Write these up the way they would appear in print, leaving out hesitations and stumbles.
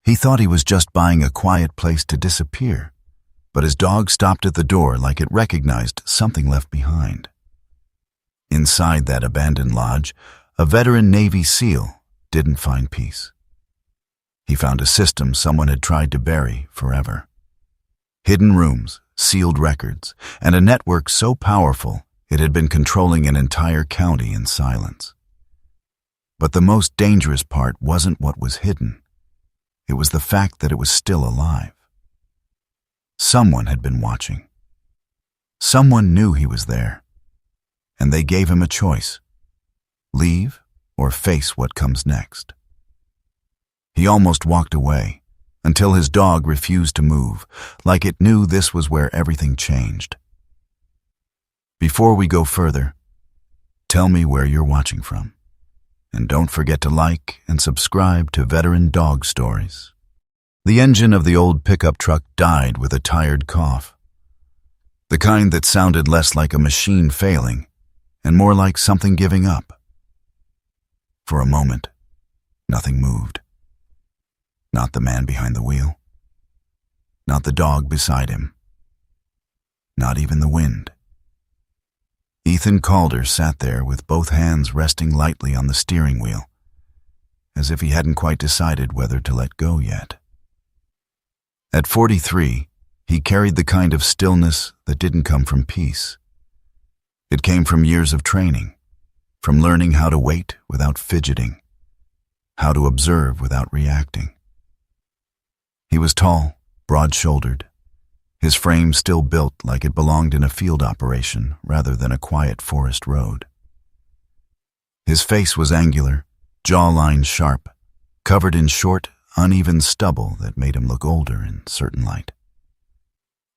He thought he was just buying a quiet place to disappear, but his dog stopped at the door like it recognized something left behind. Inside that abandoned lodge, a veteran Navy SEAL didn't find peace. He found a system someone had tried to bury forever. Hidden rooms, sealed records, and a network so powerful it had been controlling an entire county in silence. But the most dangerous part wasn't what was hidden. It was the fact that it was still alive. Someone had been watching. Someone knew he was there, and they gave him a choice: leave or face what comes next. He almost walked away, until his dog refused to move, like it knew this was where everything changed. Before we go further, tell me where you're watching from. And don't forget to like and subscribe to Veteran Dog Stories. The engine of the old pickup truck died with a tired cough. The kind that sounded less like a machine failing and more like something giving up. For a moment, nothing moved. Not the man behind the wheel. Not the dog beside him. Not even the wind. Ethan Calder sat there with both hands resting lightly on the steering wheel, as if he hadn't quite decided whether to let go yet. At 43, he carried the kind of stillness that didn't come from peace. It came from years of training, from learning how to wait without fidgeting, how to observe without reacting. He was tall, broad-shouldered, his frame still built like it belonged in a field operation rather than a quiet forest road. His face was angular, jawline sharp, covered in short, uneven stubble that made him look older in certain light.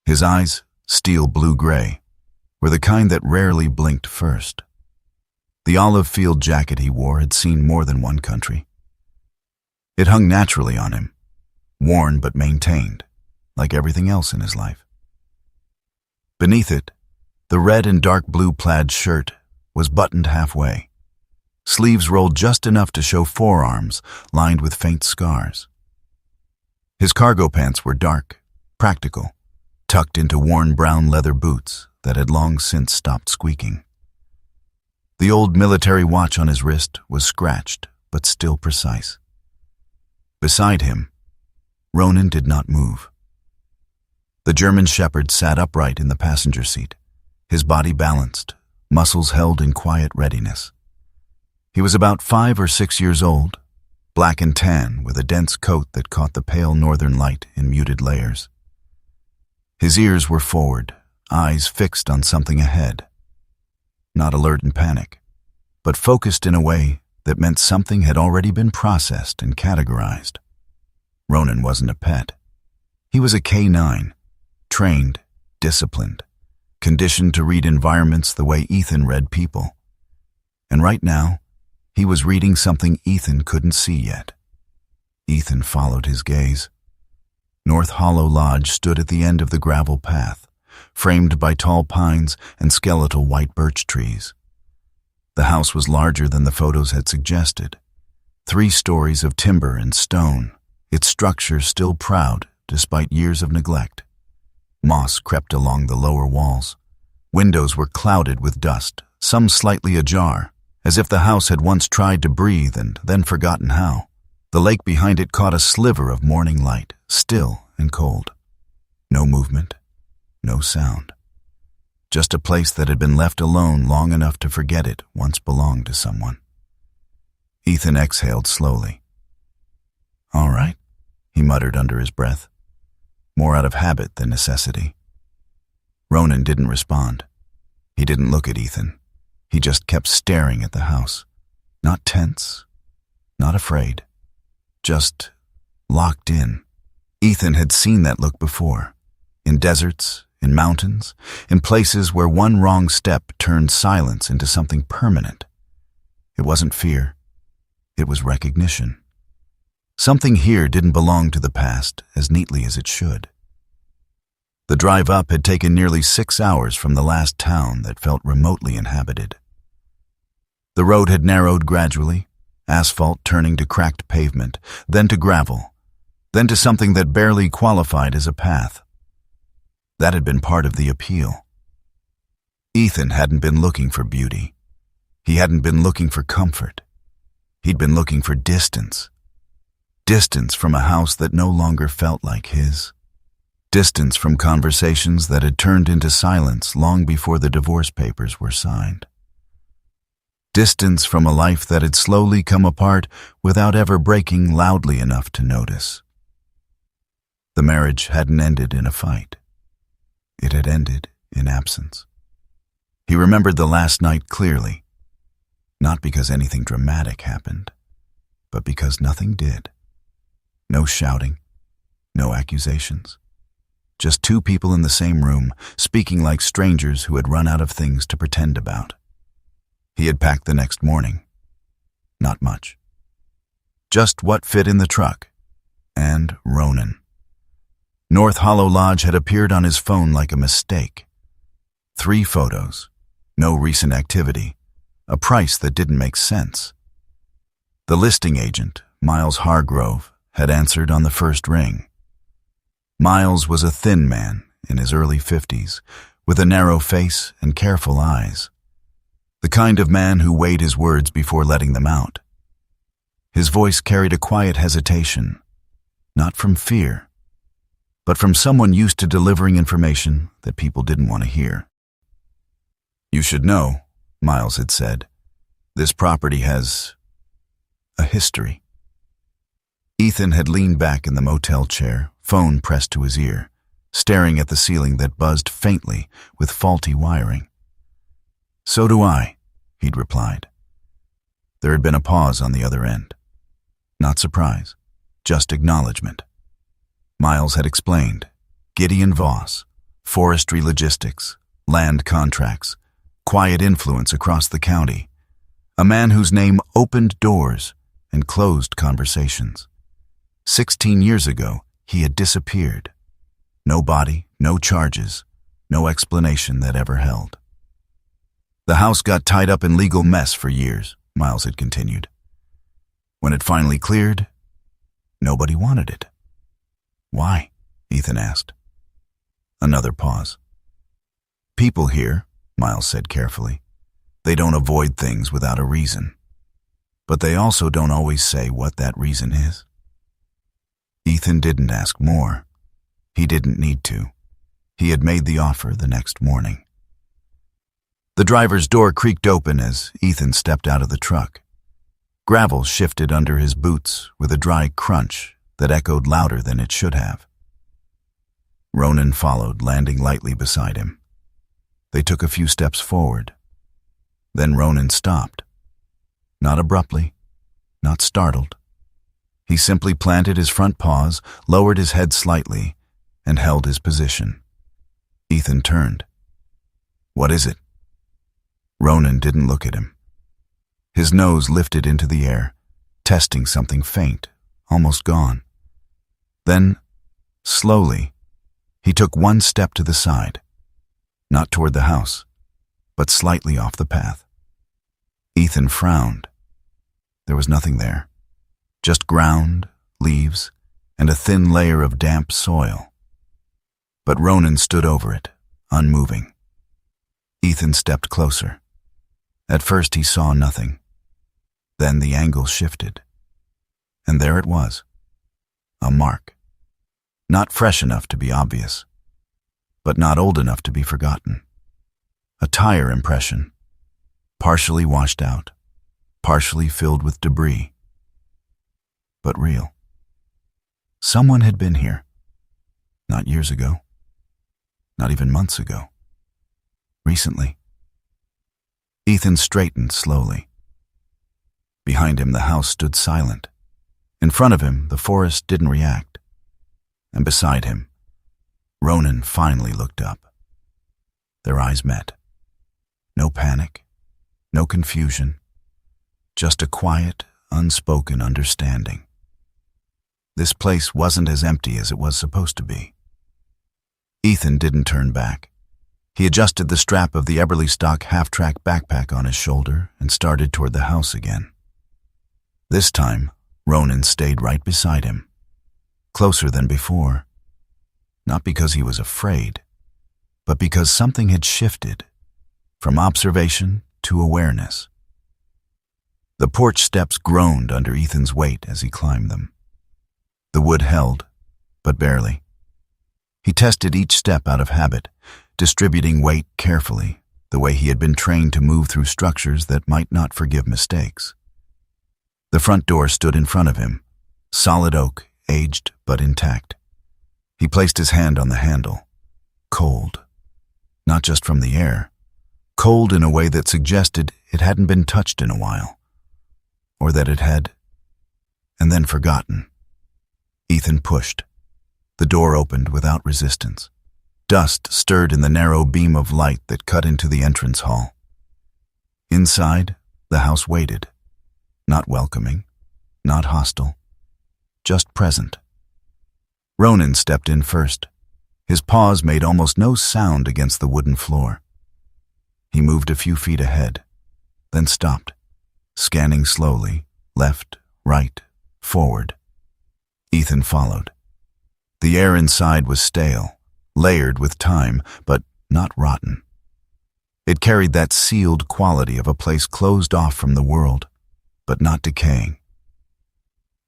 His eyes, steel blue-gray, were the kind that rarely blinked first. The olive field jacket he wore had seen more than one country. It hung naturally on him, worn but maintained, like everything else in his life. Beneath it, the red and dark blue plaid shirt was buttoned halfway, sleeves rolled just enough to show forearms lined with faint scars. His cargo pants were dark, practical, tucked into worn brown leather boots that had long since stopped squeaking. The old military watch on his wrist was scratched but still precise. Beside him, Ronan did not move. The German shepherd sat upright in the passenger seat, his body balanced, muscles held in quiet readiness. He was about 5 or 6 years old, black and tan with a dense coat that caught the pale northern light in muted layers. His ears were forward, eyes fixed on something ahead. Not alert in panic, but focused in a way that meant something had already been processed and categorized. Ronan wasn't a pet. He was a K9, trained, disciplined, conditioned to read environments the way Ethan read people. And right now, he was reading something Ethan couldn't see yet. Ethan followed his gaze. North Hollow Lodge stood at the end of the gravel path, framed by tall pines and skeletal white birch trees. The house was larger than the photos had suggested. 3 stories of timber and stone, its structure still proud despite years of neglect. Moss crept along the lower walls. Windows were clouded with dust, some slightly ajar, as if the house had once tried to breathe and then forgotten how. The lake behind it caught a sliver of morning light, still and cold. No movement, no sound. Just a place that had been left alone long enough to forget it once belonged to someone. Ethan exhaled slowly. "All right," he muttered under his breath, more out of habit than necessity. Ronan didn't respond. He didn't look at Ethan. He just kept staring at the house. Not tense, not afraid, just locked in. Ethan had seen that look before, in deserts, in mountains, in places where one wrong step turned silence into something permanent. It wasn't fear. It was recognition. Something here didn't belong to the past as neatly as it should. The drive up had taken nearly 6 hours from the last town that felt remotely inhabited. The road had narrowed gradually, asphalt turning to cracked pavement, then to gravel, then to something that barely qualified as a path. That had been part of the appeal. Ethan hadn't been looking for beauty. He hadn't been looking for comfort. He'd been looking for distance. Distance from a house that no longer felt like his. Distance from conversations that had turned into silence long before the divorce papers were signed. Distance from a life that had slowly come apart without ever breaking loudly enough to notice. The marriage hadn't ended in a fight. It had ended in absence. He remembered the last night clearly, not because anything dramatic happened, but because nothing did. No shouting, no accusations. Just two people in the same room, speaking like strangers who had run out of things to pretend about. He had packed the next morning. Not much. Just what fit in the truck. And Ronan. North Hollow Lodge had appeared on his phone like a mistake. 3 photos. No recent activity. A price that didn't make sense. The listing agent, Miles Hargrove, had answered on the first ring. Miles was a thin man in his early 50s, with a narrow face and careful eyes. The kind of man who weighed his words before letting them out. His voice carried a quiet hesitation, not from fear, but from someone used to delivering information that people didn't want to hear. "You should know," Miles had said, "this property has a history." Ethan had leaned back in the motel chair, phone pressed to his ear, staring at the ceiling that buzzed faintly with faulty wiring. "So do I," he'd replied. There had been a pause on the other end. Not surprise, just acknowledgement. Miles had explained. Gideon Voss, forestry logistics, land contracts, quiet influence across the county. A man whose name opened doors and closed conversations. 16 years ago, he had disappeared. No body, no charges, no explanation that ever held. The house got tied up in legal mess for years, Miles had continued. When it finally cleared, nobody wanted it. "Why?" Ethan asked. Another pause. "People here," Miles said carefully, "they don't avoid things without a reason. But they also don't always say what that reason is." Ethan didn't ask more. He didn't need to. He had made the offer the next morning. The driver's door creaked open as Ethan stepped out of the truck. Gravel shifted under his boots with a dry crunch that echoed louder than it should have. Ronan followed, landing lightly beside him. They took a few steps forward. Then Ronan stopped. Not abruptly, not startled. He simply planted his front paws, lowered his head slightly, and held his position. Ethan turned. "What is it?" Ronan didn't look at him. His nose lifted into the air, testing something faint, almost gone. Then, slowly, he took one step to the side, not toward the house, but slightly off the path. Ethan frowned. There was nothing there, just ground, leaves, and a thin layer of damp soil. But Ronan stood over it, unmoving. Ethan stepped closer. At first he saw nothing. Then the angle shifted. And there it was. A mark. Not fresh enough to be obvious, but not old enough to be forgotten. A tire impression, partially washed out, partially filled with debris, but real. Someone had been here. Not years ago. Not even months ago. Recently. Ethan straightened slowly. Behind him, the house stood silent. In front of him, the forest didn't react. And beside him, Ronan finally looked up. Their eyes met. No panic, no confusion, just a quiet, unspoken understanding. This place wasn't as empty as it was supposed to be. Ethan didn't turn back. He adjusted the strap of the Eberly stock half-track backpack on his shoulder and started toward the house again. This time, Ronan stayed right beside him. closer than before, not because he was afraid, but because something had shifted from observation to awareness. The porch steps groaned under Ethan's weight as he climbed them. The wood held, but barely. He tested each step out of habit, distributing weight carefully, the way he had been trained to move through structures that might not forgive mistakes. The front door stood in front of him, solid oak, aged but intact. He placed his hand on the handle. Cold. Not just from the air. Cold in a way that suggested it hadn't been touched in a while. Or that it had, and then forgotten. Ethan pushed. The door opened without resistance. Dust stirred in the narrow beam of light that cut into the entrance hall. Inside, the house waited. Not welcoming, not hostile, just present. Ronan stepped in first. His paws made almost no sound against the wooden floor. He moved a few feet ahead, then stopped, scanning slowly, left, right, forward. Ethan followed. The air inside was stale, layered with time, but not rotten. It carried that sealed quality of a place closed off from the world, but not decaying.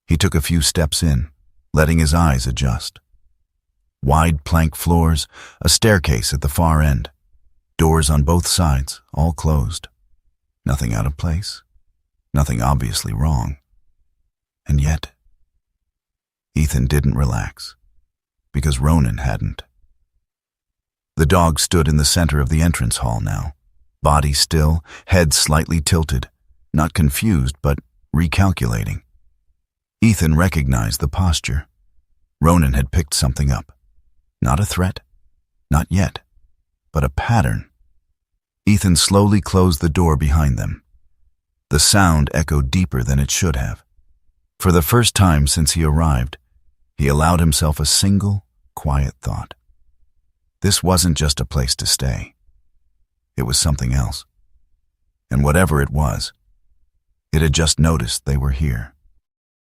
He took a few steps in, letting his eyes adjust. Wide plank floors, a staircase at the far end, doors on both sides, all closed. Nothing out of place, nothing obviously wrong. And yet, Ethan didn't relax, because Ronan hadn't. The dog stood in the center of the entrance hall now, body still, head slightly tilted, not confused, but recalculating. Ethan recognized the posture. Ronan had picked something up. Not a threat, not yet, but a pattern. Ethan slowly closed the door behind them. The sound echoed deeper than it should have. For the first time since he arrived, he allowed himself a single, quiet thought. This wasn't just a place to stay. It was something else. And whatever it was, it had just noticed they were here.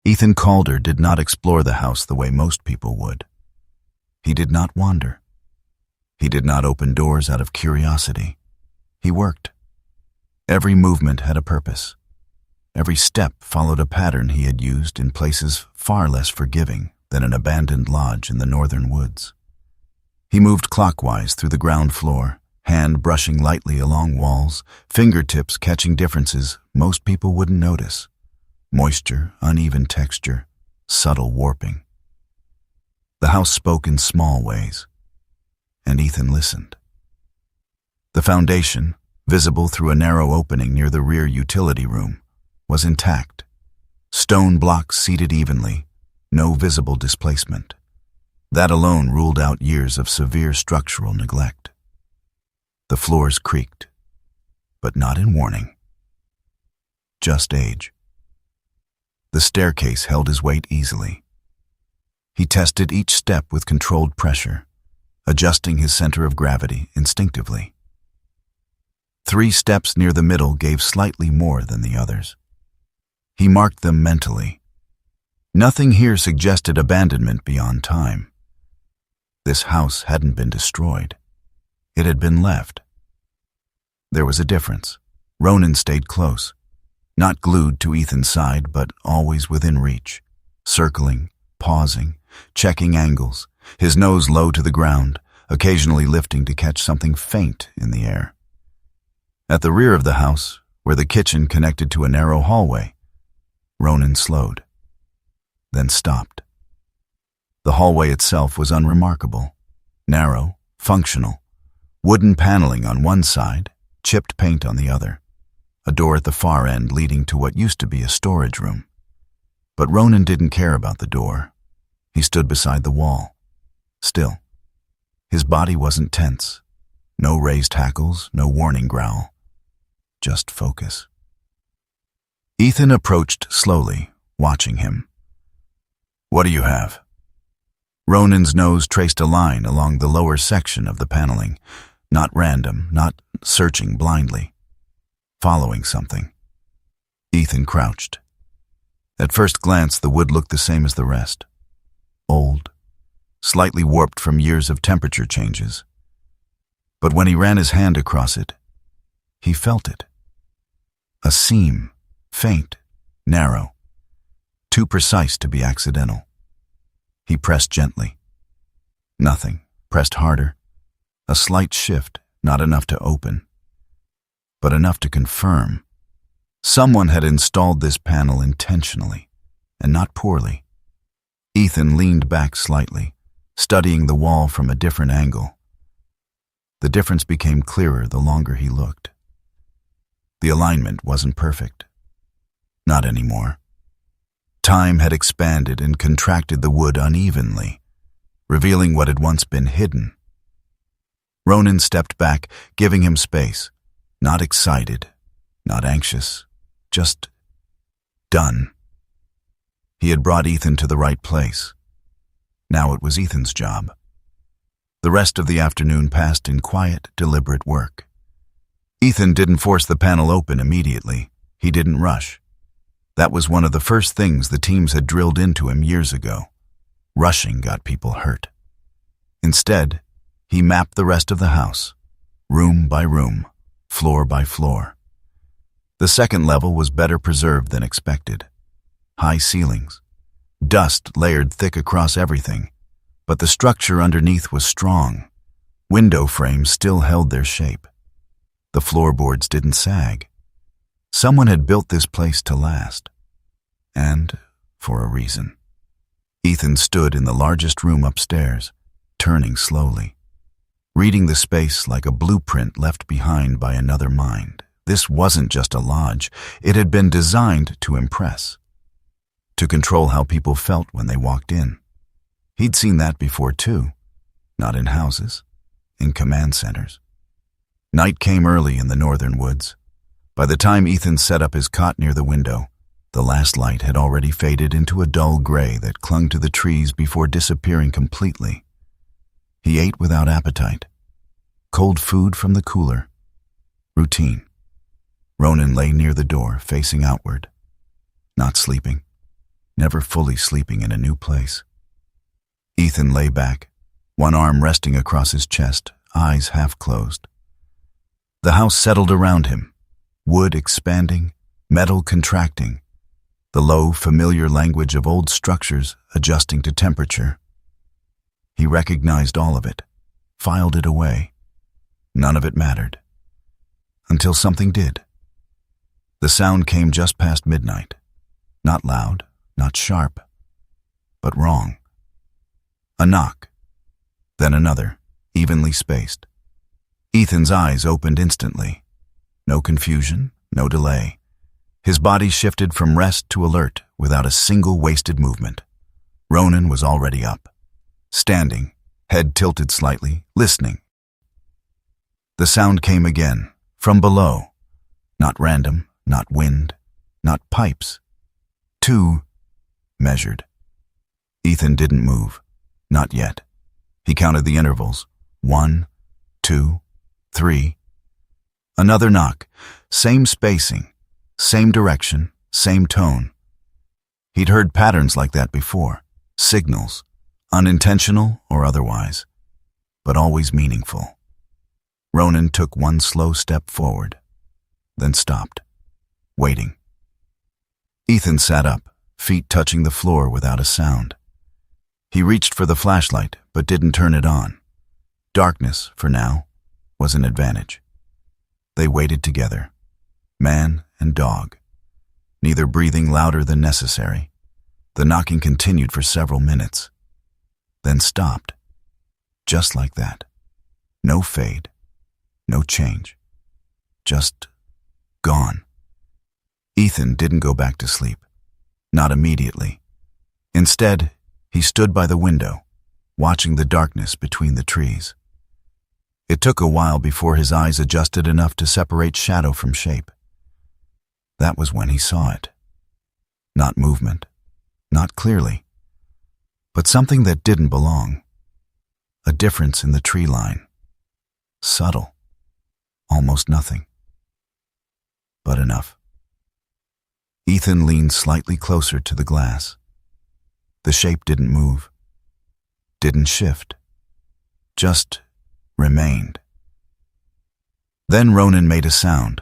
Ethan Calder did not explore the house the way most people would. He did not wander. He did not open doors out of curiosity. He worked. Every movement had a purpose. Every step followed a pattern he had used in places far less forgiving than an abandoned lodge in the northern woods. He moved clockwise through the ground floor, hand brushing lightly along walls, fingertips catching differences most people wouldn't notice. Moisture, uneven texture, subtle warping. The house spoke in small ways, and Ethan listened. The foundation, visible through a narrow opening near the rear utility room, was intact. Stone blocks seated evenly, no visible displacement. That alone ruled out years of severe structural neglect. The floors creaked, but not in warning. Just age. The staircase held his weight easily. He tested each step with controlled pressure, adjusting his center of gravity instinctively. 3 steps near the middle gave slightly more than the others. He marked them mentally. Nothing here suggested abandonment beyond time. This house hadn't been destroyed. It had been left. There was a difference. Ronan stayed close, not glued to Ethan's side, but always within reach, circling, pausing, checking angles, his nose low to the ground, occasionally lifting to catch something faint in the air. At the rear of the house, where the kitchen connected to a narrow hallway, Ronan slowed, then stopped. The hallway itself was unremarkable, narrow, functional, wooden paneling on one side, chipped paint on the other, a door at the far end leading to what used to be a storage room. But Ronan didn't care about the door. He stood beside the wall, still. His body wasn't tense, no raised hackles, no warning growl, just focus. Ethan approached slowly, watching him. "What do you have?" Ronan's nose traced a line along the lower section of the paneling, not random, not searching blindly, following something. Ethan crouched. At first glance, the wood looked the same as the rest. old, slightly warped from years of temperature changes. But when he ran his hand across it, he felt it. A seam, faint, narrow, too precise to be accidental. He pressed gently. Nothing. Pressed harder. A slight shift, not enough to open, but enough to confirm. Someone had installed this panel intentionally, and not poorly. Ethan leaned back slightly, studying the wall from a different angle. The difference became clearer the longer he looked. The alignment wasn't perfect. Not anymore. Time had expanded and contracted the wood unevenly, revealing what had once been hidden. Ronan stepped back, giving him space. Not excited, not anxious, just done. He had brought Ethan to the right place. Now it was Ethan's job. The rest of the afternoon passed in quiet, deliberate work. Ethan didn't force the panel open immediately. He didn't rush. That was one of the first things the teams had drilled into him years ago. Rushing got people hurt. Instead, he mapped the rest of the house, room by room, floor by floor. The second level was better preserved than expected. High ceilings. Dust layered thick across everything, but the structure underneath was strong. Window frames still held their shape. The floorboards didn't sag. Someone had built this place to last. And for a reason. Ethan stood in the largest room upstairs, turning slowly, reading the space like a blueprint left behind by another mind. This wasn't just a lodge. It had been designed to impress, to control how people felt when they walked in. He'd seen that before too, not in houses, in command centers. Night came early in the northern woods. By the time Ethan set up his cot near the window, the last light had already faded into a dull gray that clung to the trees before disappearing completely. He ate without appetite. Cold food from the cooler. Routine. Ronan lay near the door, facing outward. Not sleeping. Never fully sleeping in a new place. Ethan lay back, one arm resting across his chest, eyes half closed. The house settled around him, wood expanding, metal contracting, the low, familiar language of old structures adjusting to temperature. He recognized all of it, filed it away. None of it mattered. Until something did. The sound came just past midnight. Not loud, not sharp, but wrong. A knock, then another, evenly spaced. Ethan's eyes opened instantly. No confusion, no delay. His body shifted from rest to alert without a single wasted movement. Ronan was already up, standing, head tilted slightly, listening. The sound came again, from below. Not random, not wind, not pipes. 2, measured. Ethan didn't move, not yet. He counted the intervals. 1, 2, 3. Another knock, same spacing, same direction, same tone. He'd heard patterns like that before, signals, unintentional or otherwise, but always meaningful. Ronan took one slow step forward, then stopped, waiting. Ethan sat up, feet touching the floor without a sound. He reached for the flashlight, but didn't turn it on. Darkness, for now, was an advantage. They waited together, man and dog, neither breathing louder than necessary. The knocking continued for several minutes, then stopped, just like that. No fade, no change, just gone. Ethan didn't go back to sleep, not immediately. Instead, he stood by the window, watching the darkness between the trees. It took a while before his eyes adjusted enough to separate shadow from shape. That was when he saw it. Not movement, not clearly, but something that didn't belong. A difference in the tree line. Subtle. Almost nothing. But enough. Ethan leaned slightly closer to the glass. The shape didn't move, didn't shift, just remained. Then Ronan made a sound.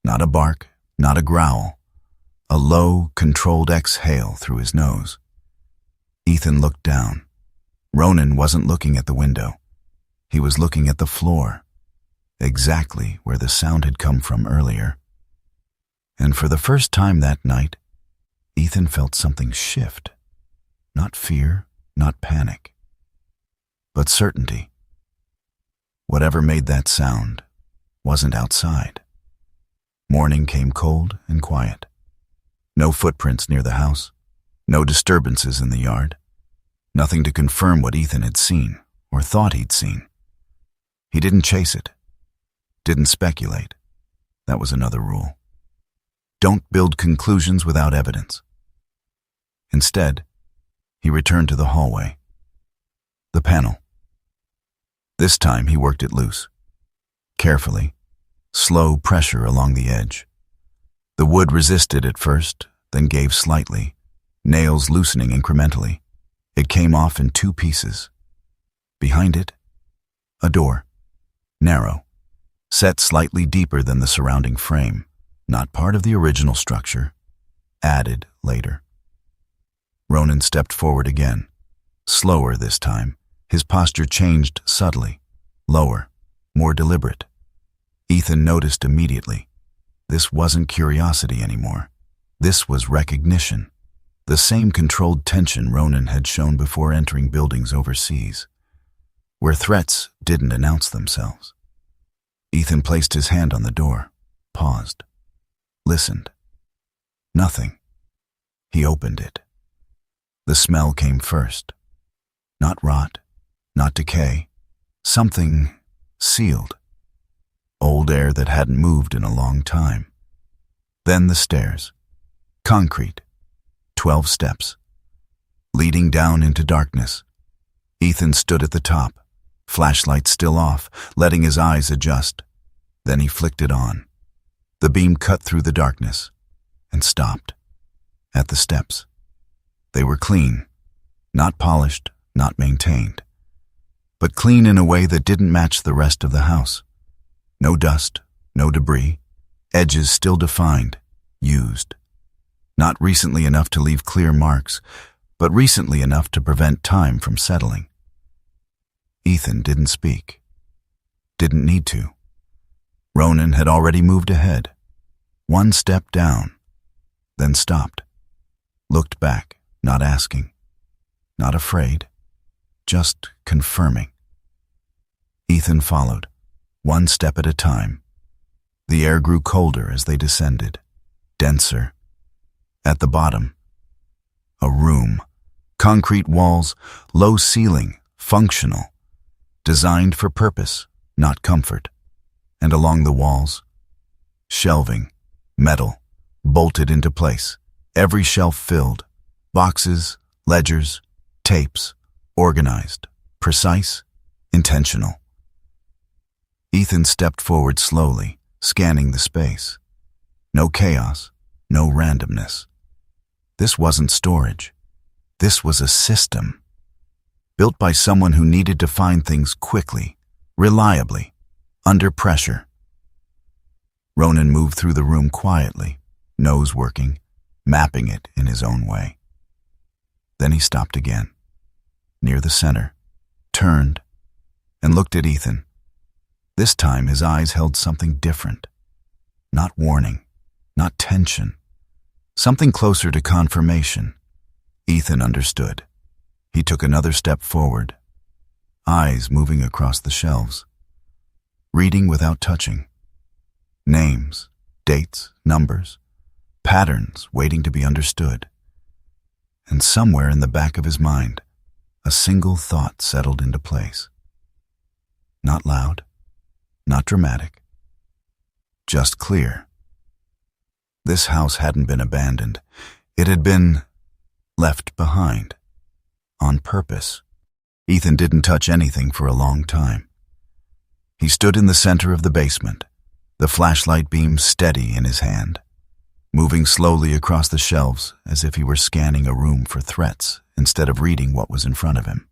Not a bark, not a growl. A low, controlled exhale through his nose. Ethan looked down. Ronan wasn't looking at the window. He was looking at the floor, exactly where the sound had come from earlier. And for the first time that night, Ethan felt something shift. Not fear, not panic, but certainty. Whatever made that sound wasn't outside. Morning came cold and quiet. No footprints near the house, no disturbances in the yard, nothing to confirm what Ethan had seen or thought he'd seen. He didn't chase it, didn't speculate. That was another rule. Don't build conclusions without evidence. Instead, he returned to the hallway. The panel. This time he worked it loose. Carefully, slow pressure along the edge. The wood resisted at first, then gave slightly, nails loosening incrementally. It came off in 2 pieces. Behind it, a door, narrow, set slightly deeper than the surrounding frame, not part of the original structure, added later. Ronan stepped forward again, slower this time. His posture changed subtly, lower, more deliberate. Ethan noticed immediately. This wasn't curiosity anymore. This was recognition. The same controlled tension Ronan had shown before entering buildings overseas, where threats didn't announce themselves. Ethan placed his hand on the door, paused, listened. Nothing. He opened it. The smell came first. Not rot, not decay. Something sealed. Old air that hadn't moved in a long time. Then the stairs. Concrete. 12 steps. Leading down into darkness. Ethan stood at the top, flashlight still off, letting his eyes adjust. Then he flicked it on. The beam cut through the darkness and stopped. At the steps. They were clean, not polished, not maintained, but clean in a way that didn't match the rest of the house. No dust, no debris, edges still defined, used. Not recently enough to leave clear marks, but recently enough to prevent time from settling. Ethan didn't speak. Didn't need to. Ronan had already moved ahead. 1 step down, then stopped. Looked back. Not asking, not afraid, just confirming. Ethan followed, 1 step at a time. The air grew colder as they descended, denser. At the bottom, a room, concrete walls, low ceiling, functional, designed for purpose, not comfort. And along the walls, shelving, metal, bolted into place, every shelf filled. Boxes, ledgers, tapes, organized, precise, intentional. Ethan stepped forward slowly, scanning the space. No chaos, no randomness. This wasn't storage. This was a system, built by someone who needed to find things quickly, reliably, under pressure. Ronan moved through the room quietly, nose working, mapping it in his own way. Then he stopped again, near the center, turned, and looked at Ethan. This time his eyes held something different. Not warning, not tension. Something closer to confirmation. Ethan understood. He took another step forward, eyes moving across the shelves, reading without touching. Names, dates, numbers, patterns waiting to be understood. And somewhere in the back of his mind, a single thought settled into place. Not loud, not dramatic, just clear. This house hadn't been abandoned. It had been left behind, on purpose. Ethan didn't touch anything for a long time. He stood in the center of the basement, the flashlight beam steady in his hand, moving slowly across the shelves as if he were scanning a room for threats instead of reading what was in front of him.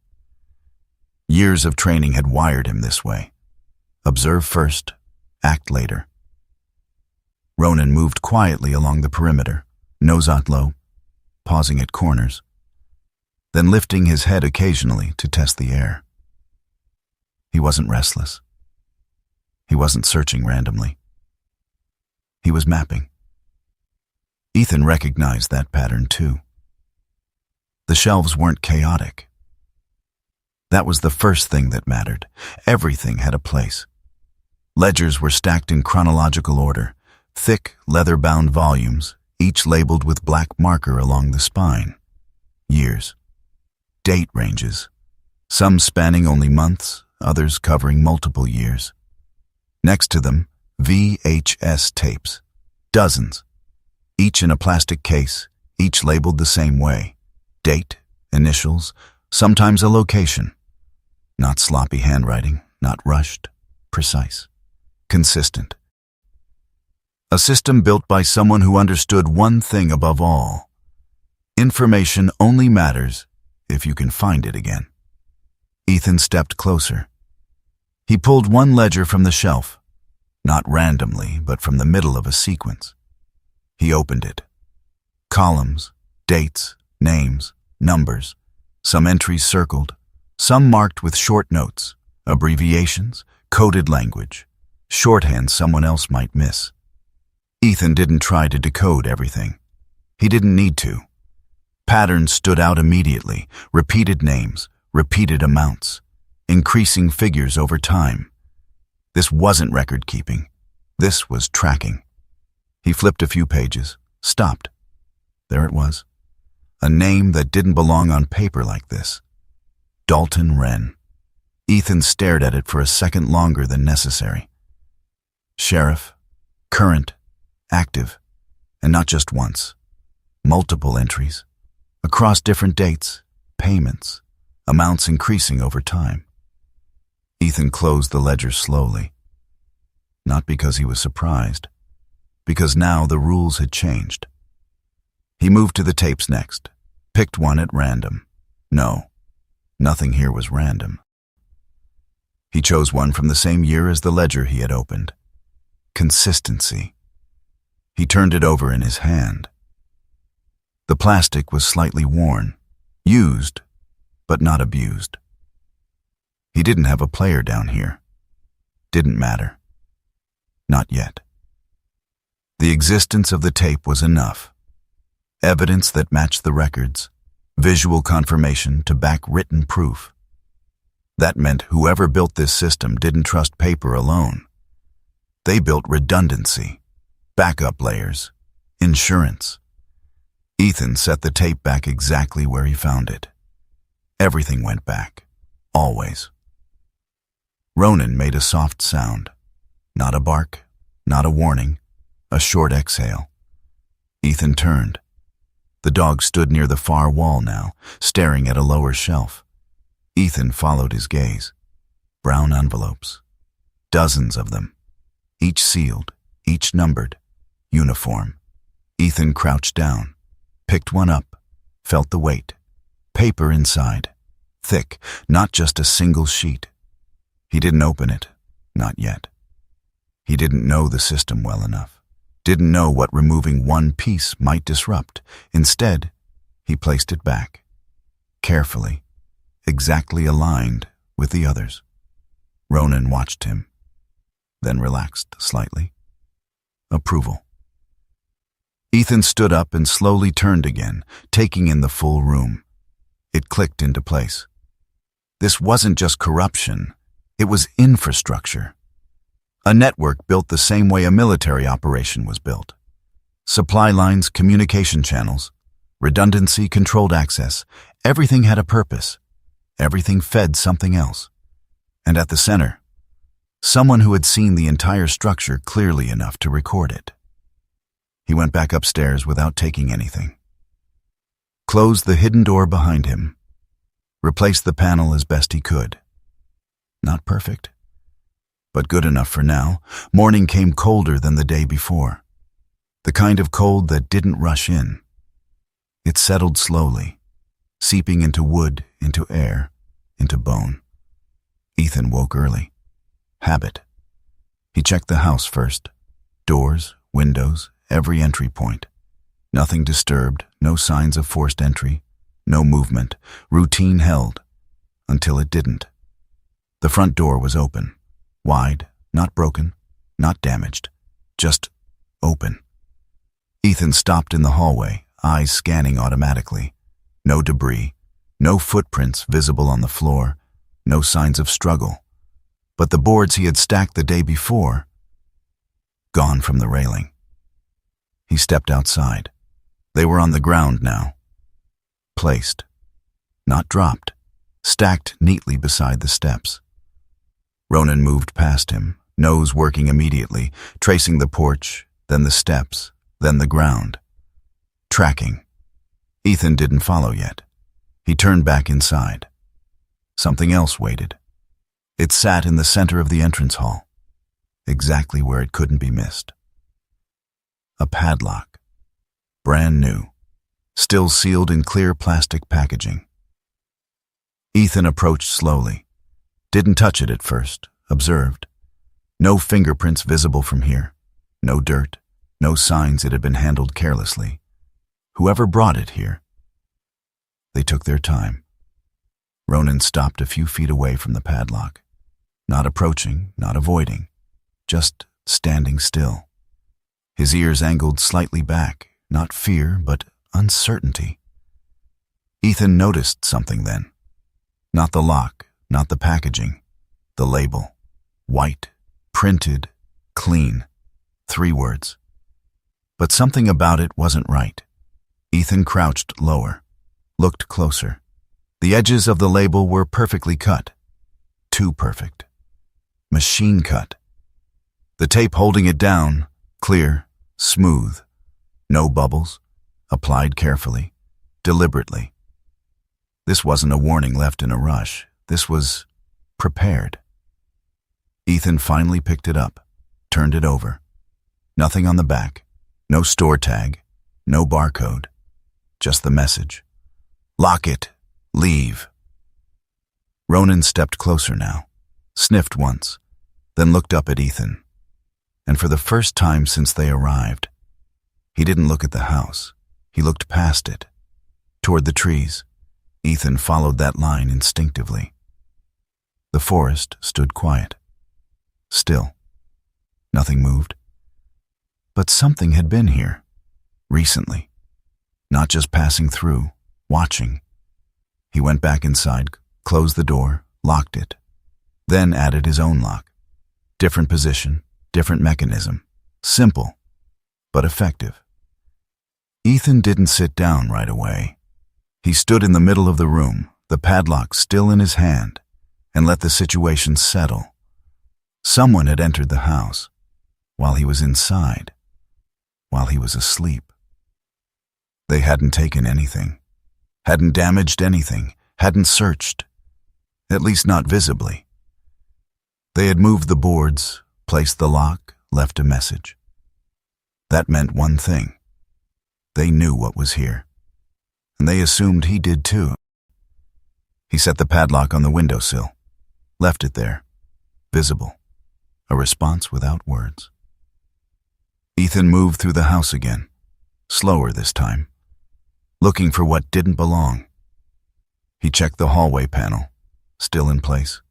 Years of training had wired him this way. Observe first, act later. Ronan moved quietly along the perimeter, nose out low, pausing at corners, then lifting his head occasionally to test the air. He wasn't restless. He wasn't searching randomly. He was mapping. Ethan recognized that pattern too. The shelves weren't chaotic. That was the first thing that mattered. Everything had a place. Ledgers were stacked in chronological order, thick, leather-bound volumes, each labeled with black marker along the spine. Years. Date ranges. Some spanning only months, others covering multiple years. Next to them, VHS tapes. Dozens. Each in a plastic case, each labeled the same way. Date, initials, sometimes a location. Not sloppy handwriting, not rushed, precise, consistent. A system built by someone who understood one thing above all. Information only matters if you can find it again. Ethan stepped closer. He pulled one ledger from the shelf, not randomly, but from the middle of a sequence. He opened it. Columns, dates, names, numbers, some entries circled, some marked with short notes, abbreviations, coded language, shorthand someone else might miss. Ethan didn't try to decode everything. He didn't need to. Patterns stood out immediately, repeated names, repeated amounts, increasing figures over time. This wasn't record-keeping. This was tracking. He flipped a few pages, stopped. There it was. A name that didn't belong on paper like this. Dalton Wren. Ethan stared at it for a second longer than necessary. Sheriff, current, active, and not just once. Multiple entries, across different dates, payments, amounts increasing over time. Ethan closed the ledger slowly. Not because he was surprised, because now the rules had changed. He moved to the tapes next, picked one at random. No, nothing here was random. He chose one from the same year as the ledger he had opened. Consistency. He turned it over in his hand. The plastic was slightly worn, used, but not abused. He didn't have a player down here. Didn't matter. Not yet. The existence of the tape was enough. Evidence that matched the records, visual confirmation to back written proof. That meant whoever built this system didn't trust paper alone. They built redundancy, backup layers, insurance. Ethan set the tape back exactly where he found it. Everything went back, always. Ronan made a soft sound. Not a bark, not a warning, a short exhale. Ethan turned. The dog stood near the far wall now, staring at a lower shelf. Ethan followed his gaze. Brown envelopes. Dozens of them. Each sealed, each numbered. Uniform. Ethan crouched down, picked one up, felt the weight. Paper inside. Thick, not just a single sheet. He didn't open it. Not yet. He didn't know the system well enough. Didn't know what removing one piece might disrupt. Instead, he placed it back. Carefully. Exactly aligned with the others. Ronan watched him, then relaxed slightly. Approval. Ethan stood up and slowly turned again, taking in the full room. It clicked into place. This wasn't just corruption, it was infrastructure. A network built the same way a military operation was built. Supply lines, communication channels, redundancy, controlled access, everything had a purpose. Everything fed something else. And at the center, someone who had seen the entire structure clearly enough to record it. He went back upstairs without taking anything. Closed the hidden door behind him. Replaced the panel as best he could. Not perfect, but good enough for now. Morning came colder than the day before. The kind of cold that didn't rush in. It settled slowly, seeping into wood, into air, into bone. woke early. Habit. He checked the house first. Doors, windows, every entry point. Nothing disturbed, no signs of forced entry, no movement. Routine held. Until it didn't. The front door was open. Wide, not broken, not damaged. Just open. Ethan stopped in the hallway, eyes scanning automatically. No debris, no footprints visible on the floor, no signs of struggle. But the boards he had stacked the day before, gone from the railing. He stepped outside. They were on the ground now. Placed. Not dropped. Stacked neatly beside the steps. Ronan moved past him, nose working immediately, tracing the porch, then the steps, then the ground. Tracking. Ethan didn't follow yet. He turned back inside. Something else waited. It sat in the center of the entrance hall, exactly where it couldn't be missed. A padlock. Brand new. Still sealed in clear plastic packaging. Ethan approached slowly. Didn't touch it at first. Observed. No fingerprints visible from here. No dirt. No signs it had been handled carelessly. Whoever brought it here. They took their time. Ronan stopped a few feet away from the padlock. Not approaching, not avoiding. Just standing still. His ears angled slightly back. Not fear, but uncertainty. Ethan noticed something then. Not the lock, not the packaging. The label. White, printed, clean. 3 words. But something about it wasn't right. Ethan crouched lower, looked closer. The edges of the label were perfectly cut. Too perfect. Machine cut. The tape holding it down, clear, smooth. No bubbles. Applied carefully, deliberately. This wasn't a warning left in a rush. This was prepared. Ethan finally picked it up, turned it over. Nothing on the back, no store tag, no barcode. Just the message. Lock it. Leave. Ronan stepped closer now, sniffed once, then looked up at Ethan. And for the first time since they arrived, he didn't look at the house. He looked past it, toward the trees. Ethan followed that line instinctively. The forest stood quiet. Still. Nothing moved. But something had been here, recently. Not just passing through, watching. He went back inside, closed the door, locked it. Then added his own lock. Different position, different mechanism. Simple, but effective. Ethan didn't sit down right away. He stood in the middle of the room, the padlock still in his hand, and let the situation settle. Someone had entered the house, while he was inside, while he was asleep. They hadn't taken anything, hadn't damaged anything, hadn't searched, at least not visibly. They had moved the boards, placed the lock, left a message. That meant one thing. They knew what was here, and they assumed he did too. He set the padlock on the windowsill, left it there, visible, a response without words. Ethan moved through the house again, slower this time, looking for what didn't belong. He checked the hallway panel, still in place.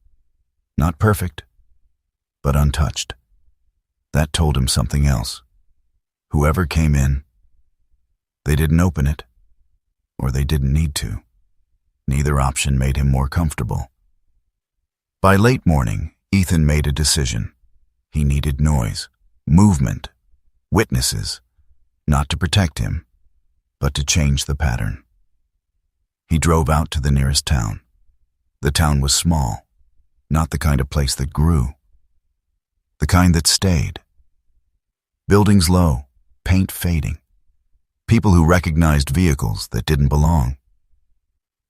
Not perfect, but untouched. That told him something else. Whoever came in, they didn't open it, or they didn't need to. Neither option made him more comfortable. By late morning, Ethan made a decision. He needed noise, movement, witnesses, not to protect him, but to change the pattern. He drove out to the nearest town. The town was small, not the kind of place that grew. The kind that stayed. Buildings low, paint fading. People who recognized vehicles that didn't belong.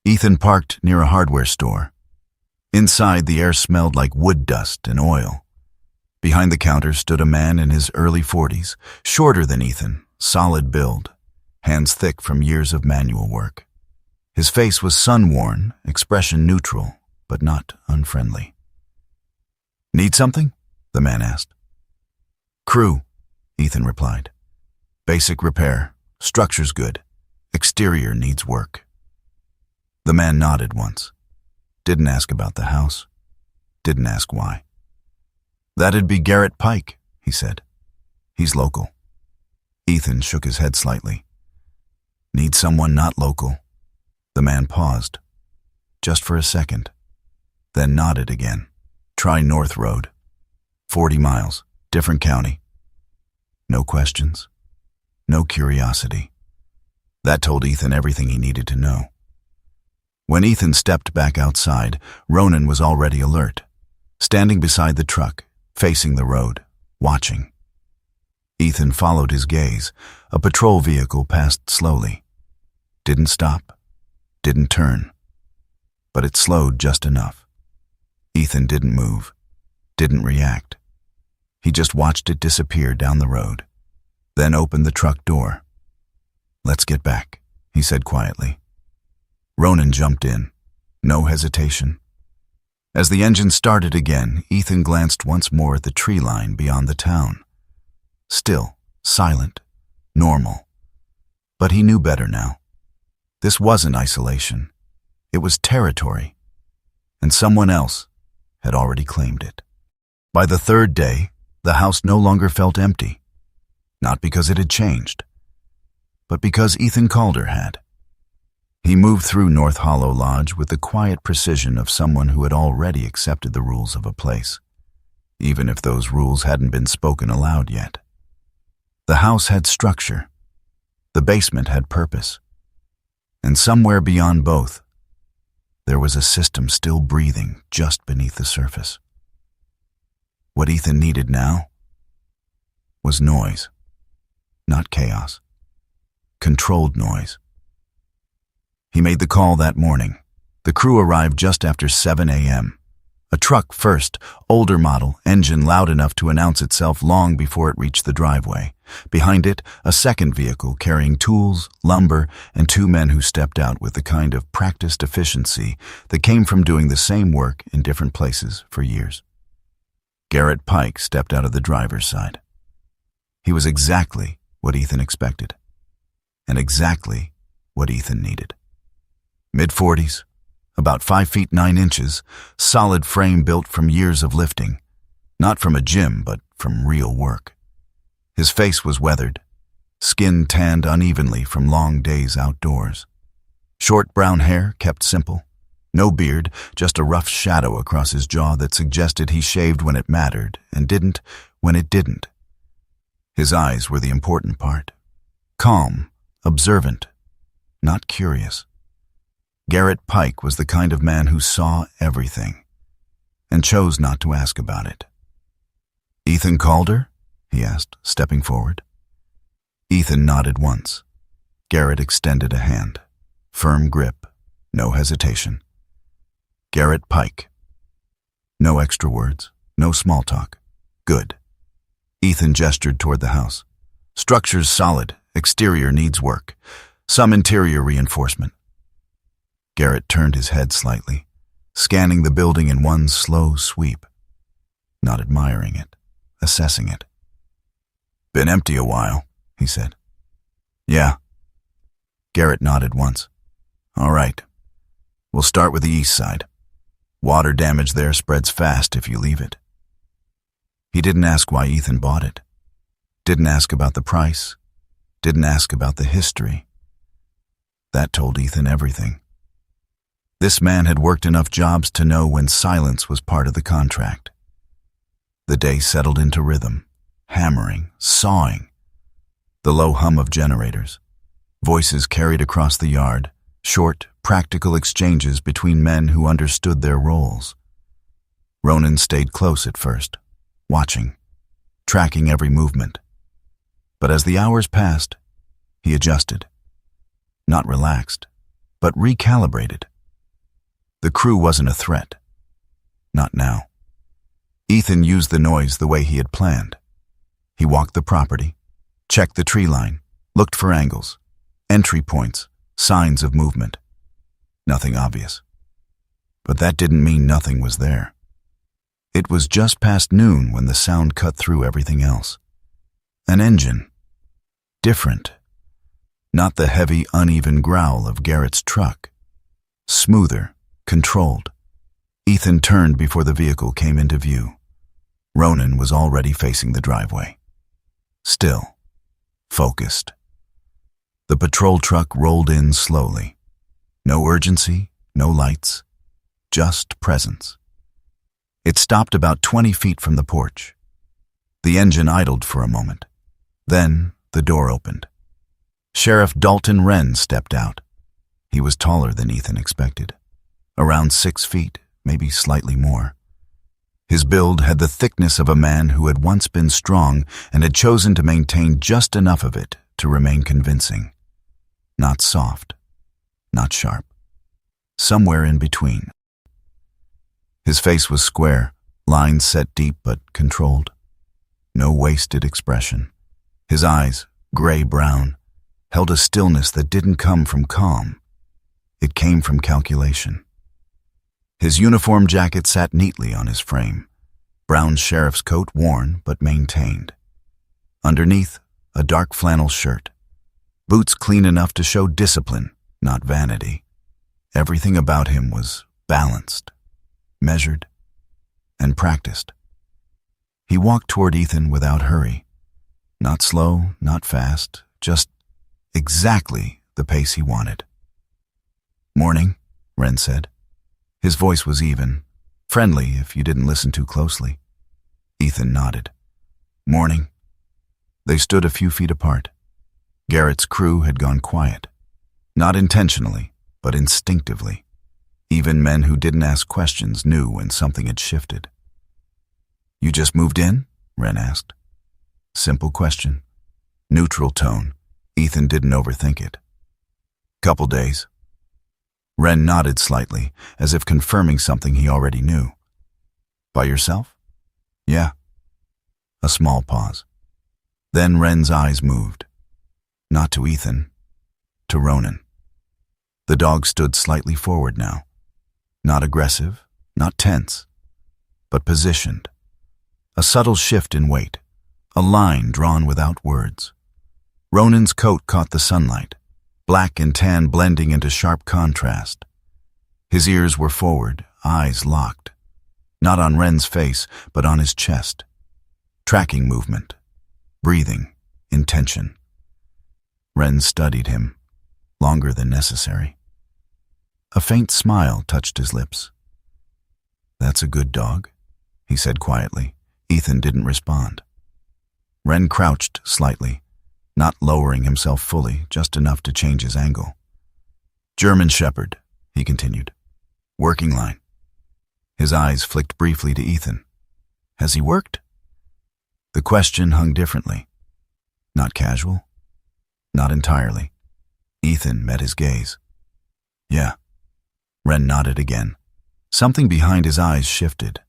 Ethan parked near a hardware store. Inside, the air smelled like wood dust and oil. Behind the counter stood a man in his early 40s, shorter than Ethan, solid build, hands thick from years of manual work. His face was sun-worn, expression neutral, but not unfriendly. Need something? The man asked. Crew, Ethan replied. Basic repair. Structure's good. Exterior needs work. The man nodded once. Didn't ask about the house. Didn't ask why. That'd be Garrett Pike, he said. He's local. Ethan shook his head slightly. Need someone not local. The man paused. Just for a second. Then nodded again. Try North Road. 40 miles. Different county. No questions. No curiosity. That told Ethan everything he needed to know. When Ethan stepped back outside, Ronan was already alert, standing beside the truck, facing the road, watching. Ethan followed his gaze. A patrol vehicle passed slowly. Didn't stop. Didn't turn. But it slowed just enough. Ethan didn't move. Didn't react. He just watched it disappear down the road, then opened the truck door. Let's get back, he said quietly. Ronan jumped in. No hesitation. As the engine started again, Ethan glanced once more at the tree line beyond the town. Still, silent, normal. But he knew better now. This wasn't isolation. It was territory. And someone else had already claimed it. By the third day, the house no longer felt empty. Not because it had changed, but because Ethan Calder had. He moved through North Hollow Lodge with the quiet precision of someone who had already accepted the rules of a place, even if those rules hadn't been spoken aloud yet. The house had structure. The basement had purpose. And somewhere beyond both, there was a system still breathing just beneath the surface. What Ethan needed now was noise, not chaos. Controlled noise. He made the call that morning. The crew arrived just after 7 a.m. A truck first, older model, engine loud enough to announce itself long before it reached the driveway. Behind it, a second vehicle carrying tools, lumber, and two men who stepped out with the kind of practiced efficiency that came from doing the same work in different places for years. Garrett Pike stepped out of the driver's side. He was exactly what Ethan expected, and exactly what Ethan needed. Mid-40s, about 5 feet 9 inches, solid frame built from years of lifting, not from a gym, but from real work. His face was weathered, skin tanned unevenly from long days outdoors. Short brown hair kept simple, no beard, just a rough shadow across his jaw that suggested he shaved when it mattered and didn't when it didn't. His eyes were the important part. Calm, observant, not curious. Garrett Pike was the kind of man who saw everything and chose not to ask about it. Ethan Calder? He asked, stepping forward. Ethan nodded once. Garrett extended a hand. Firm grip, no hesitation. Garrett Pike. No extra words, no small talk. Good. Ethan gestured toward the house. Structure's solid, exterior needs work. Some interior reinforcement. Garrett turned his head slightly, scanning the building in one slow sweep. Not admiring it, assessing it. Been empty a while, he said. Yeah. Garrett nodded once. All right. We'll start with the east side. Water damage there spreads fast if you leave it. He didn't ask why Ethan bought it. Didn't ask about the price. Didn't ask about the history. That told Ethan everything. This man had worked enough jobs to know when silence was part of the contract. The day settled into rhythm, hammering, sawing. The low hum of generators. Voices carried across the yard, short, practical exchanges between men who understood their roles. Ronan stayed close at first, watching, tracking every movement. But as the hours passed, he adjusted. Not relaxed, but recalibrated. The crew wasn't a threat. Not now. Ethan used the noise the way he had planned. He walked the property, checked the tree line, looked for angles, entry points, signs of movement. Nothing obvious. But that didn't mean nothing was there. It was just past noon when the sound cut through everything else. An engine. Different. Not the heavy, uneven growl of Garrett's truck. Smoother, controlled. Ethan turned before the vehicle came into view. Ronan was already facing the driveway. Still. Focused. The patrol truck rolled in slowly. No urgency, no lights. Just presence. It stopped about 20 feet from the porch. The engine idled for a moment. Then the door opened. Sheriff Dalton Wren stepped out. He was taller than Ethan expected. Around 6 feet, maybe slightly more. His build had the thickness of a man who had once been strong and had chosen to maintain just enough of it to remain convincing. Not soft, not sharp. Somewhere in between. His face was square, lines set deep but controlled. No wasted expression. His eyes, gray-brown, held a stillness that didn't come from calm. It came from calculation. His uniform jacket sat neatly on his frame, brown sheriff's coat worn but maintained. Underneath, a dark flannel shirt. Boots clean enough to show discipline, not vanity. Everything about him was balanced, measured, and practiced. He walked toward Ethan without hurry. Not slow, not fast, just exactly the pace he wanted. "Morning," Wren said. His voice was even, friendly if you didn't listen too closely. Ethan nodded. "Morning." They stood a few feet apart. Garrett's crew had gone quiet. Not intentionally, but instinctively. Even men who didn't ask questions knew when something had shifted. "You just moved in?" Wren asked. Simple question. Neutral tone. Ethan didn't overthink it. "Couple days." Wren nodded slightly, as if confirming something he already knew. "By yourself?" "Yeah." A small pause. Then Wren's eyes moved. Not to Ethan, to Ronan. The dog stood slightly forward now. Not aggressive, not tense, but positioned. A subtle shift in weight, a line drawn without words. Ronan's coat caught the sunlight, black and tan blending into sharp contrast. His ears were forward, eyes locked. Not on Wren's face, but on his chest. Tracking movement, breathing, intention. Wren studied him, longer than necessary. A faint smile touched his lips. "That's a good dog," he said quietly. Ethan didn't respond. Wren crouched slightly, not lowering himself fully, just enough to change his angle. "German Shepherd," he continued. "Working line." His eyes flicked briefly to Ethan. "Has he worked?" The question hung differently. Not casual. Not entirely. Ethan met his gaze. "Yeah." Wren nodded again. Something behind his eyes shifted.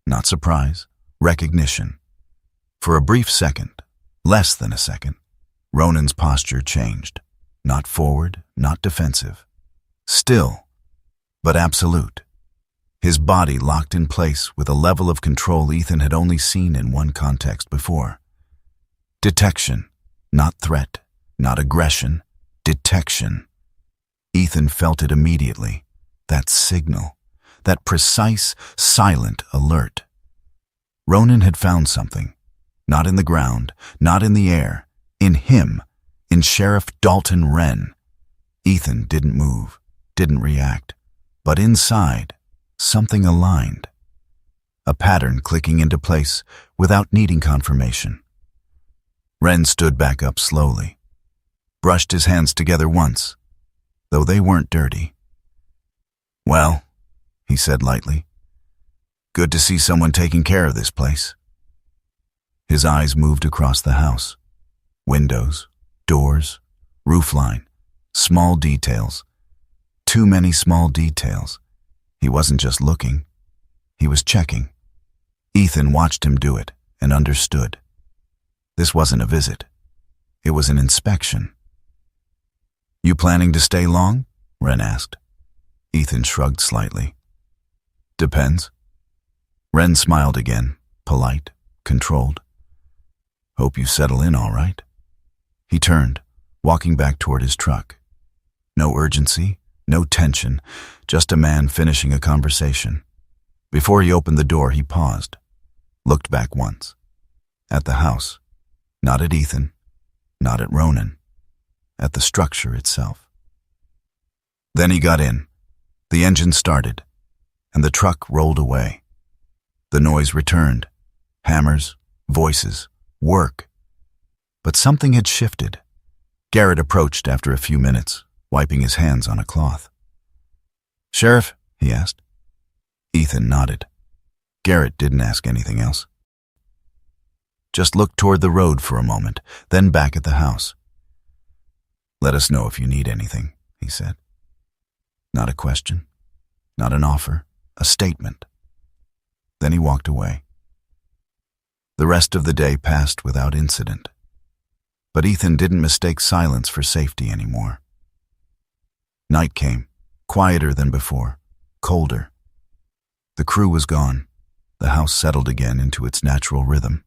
Not surprise, recognition. For a brief second, less than a second, Ronan's posture changed. Not forward, not defensive. Still, but absolute. His body locked in place with a level of control Ethan had only seen in one context before. Detection, not threat, not aggression, detection. Ethan felt it immediately. That signal, that precise, silent alert. Ronan had found something. Not in the ground, not in the air. In him, in Sheriff Dalton Wren. Ethan didn't move, didn't react. But inside, something aligned. A pattern clicking into place without needing confirmation. Wren stood back up slowly. Brushed his hands together once, though they weren't dirty. "Well," he said lightly, "good to see someone taking care of this place." His eyes moved across the house. Windows, doors, roofline, small details. Too many small details. He wasn't just looking. He was checking. Ethan watched him do it and understood. This wasn't a visit. It was an inspection. "You planning to stay long?" Wren asked. Ethan shrugged slightly. "Depends." Wren smiled again, polite, controlled. "Hope you settle in all right." He turned, walking back toward his truck. No urgency, no tension, just a man finishing a conversation. Before he opened the door, he paused, looked back once. At the house, not at Ethan, not at Ronan, at the structure itself. Then he got in. The engine started, and the truck rolled away. The noise returned. Hammers, voices, work. But something had shifted. Garrett approached after a few minutes, wiping his hands on a cloth. "Sheriff?" he asked. Ethan nodded. Garrett didn't ask anything else. Just looked toward the road for a moment, then back at the house. "Let us know if you need anything," he said. Not a question, not an offer, a statement. Then he walked away. The rest of the day passed without incident. But Ethan didn't mistake silence for safety anymore. Night came, quieter than before, colder. The crew was gone. The house settled again into its natural rhythm.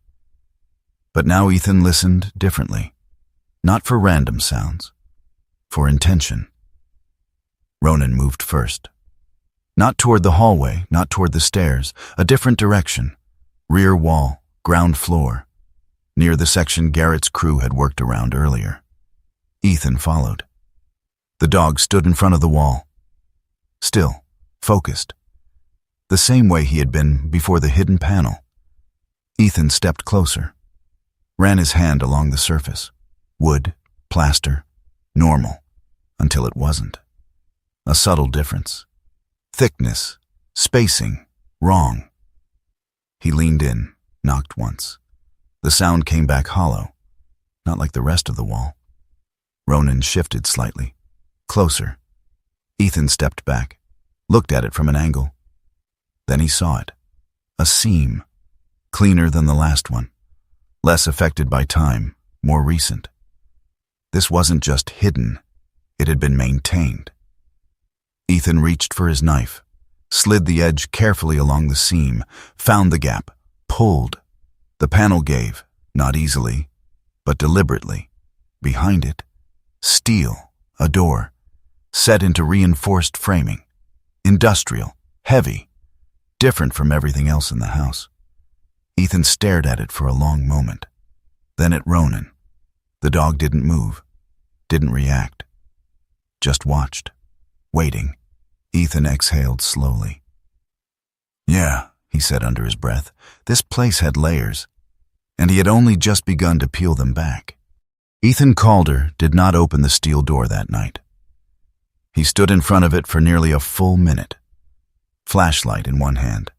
But now Ethan listened differently, not for random sounds, for intention. Ronan moved first. Not toward the hallway, not toward the stairs, a different direction. Rear wall, ground floor, near the section Garrett's crew had worked around earlier. Ethan followed. The dog stood in front of the wall. Still, focused. The same way he had been before the hidden panel. Ethan stepped closer, ran his hand along the surface. Wood, plaster, normal, until it wasn't. A subtle difference. Thickness, spacing, wrong. He leaned in, knocked once. The sound came back hollow, not like the rest of the wall. Ronan shifted slightly, closer. Ethan stepped back, looked at it from an angle. Then he saw it. A seam, cleaner than the last one, less affected by time, more recent. This wasn't just hidden, it had been maintained. Ethan reached for his knife, slid the edge carefully along the seam, found the gap, pulled. The panel gave, not easily, but deliberately. Behind it, steel, a door, set into reinforced framing. Industrial, heavy, different from everything else in the house. Ethan stared at it for a long moment, then at Ronan. The dog didn't move, didn't react, just watched, waiting. Ethan exhaled slowly. "Yeah," he said under his breath, this place had layers, and he had only just begun to peel them back. Ethan Calder did not open the steel door that night. He stood in front of it for nearly a full minute, flashlight in one hand,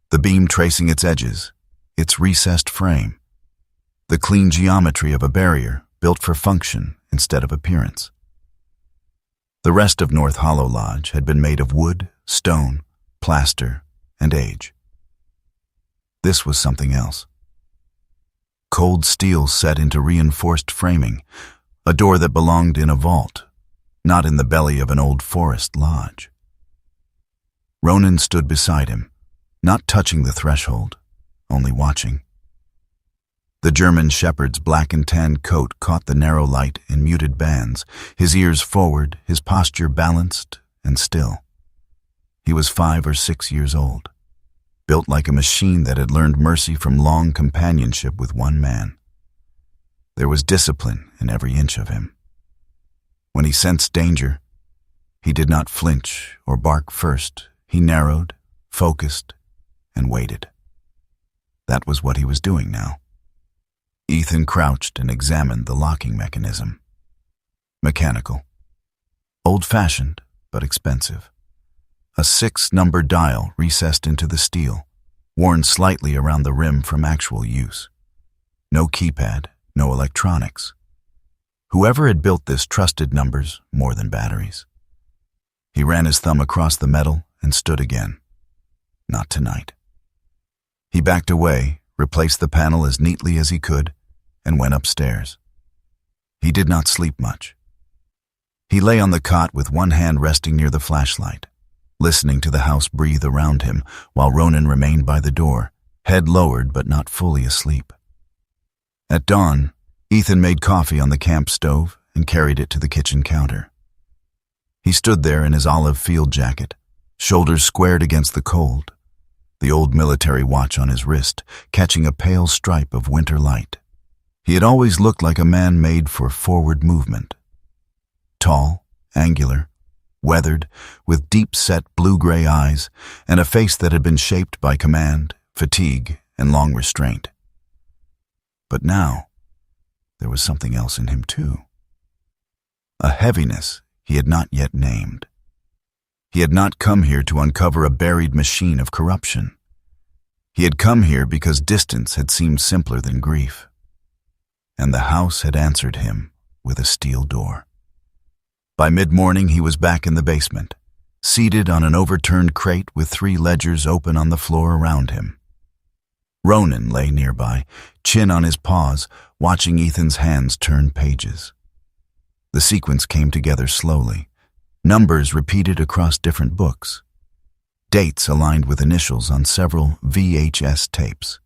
the beam tracing its edges, its recessed frame, the clean geometry of a barrier built for function instead of appearance. The rest of North Hollow Lodge had been made of wood, stone, plaster, and age. This was something else. Cold steel set into reinforced framing, a door that belonged in a vault, not in the belly of an old forest lodge. Ronan stood beside him, not touching the threshold, only watching. The German shepherd's black and tan coat caught the narrow light in muted bands, his ears forward, his posture balanced and still. He was 5 or 6 years old, built like a machine that had learned mercy from long companionship with one man. There was discipline in every inch of him. When he sensed danger, he did not flinch or bark first. He narrowed, focused, and waited. That was what he was doing now. Ethan crouched and examined the locking mechanism. Mechanical. Old-fashioned, but expensive. A 6-number dial recessed into the steel, worn slightly around the rim from actual use. No keypad, no electronics. Whoever had built this trusted numbers more than batteries. He ran his thumb across the metal and stood again. Not tonight. He backed away, replaced the panel as neatly as he could, and went upstairs. He did not sleep much. He lay on the cot with one hand resting near the flashlight, listening to the house breathe around him while Ronan remained by the door, head lowered but not fully asleep. At dawn, Ethan made coffee on the camp stove and carried it to the kitchen counter. He stood there in his olive field jacket, shoulders squared against the cold, the old military watch on his wrist catching a pale stripe of winter light. He had always looked like a man made for forward movement. Tall, angular, weathered, with deep-set blue-gray eyes and a face that had been shaped by command, fatigue, and long restraint. But now, there was something else in him too. A heaviness he had not yet named. He had not come here to uncover a buried machine of corruption. He had come here because distance had seemed simpler than grief. And the house had answered him with a steel door. By mid-morning he was back in the basement, seated on an overturned crate with 3 ledgers open on the floor around him. Ronan lay nearby, chin on his paws, watching Ethan's hands turn pages. The sequence came together slowly, numbers repeated across different books, dates aligned with initials on several VHS tapes.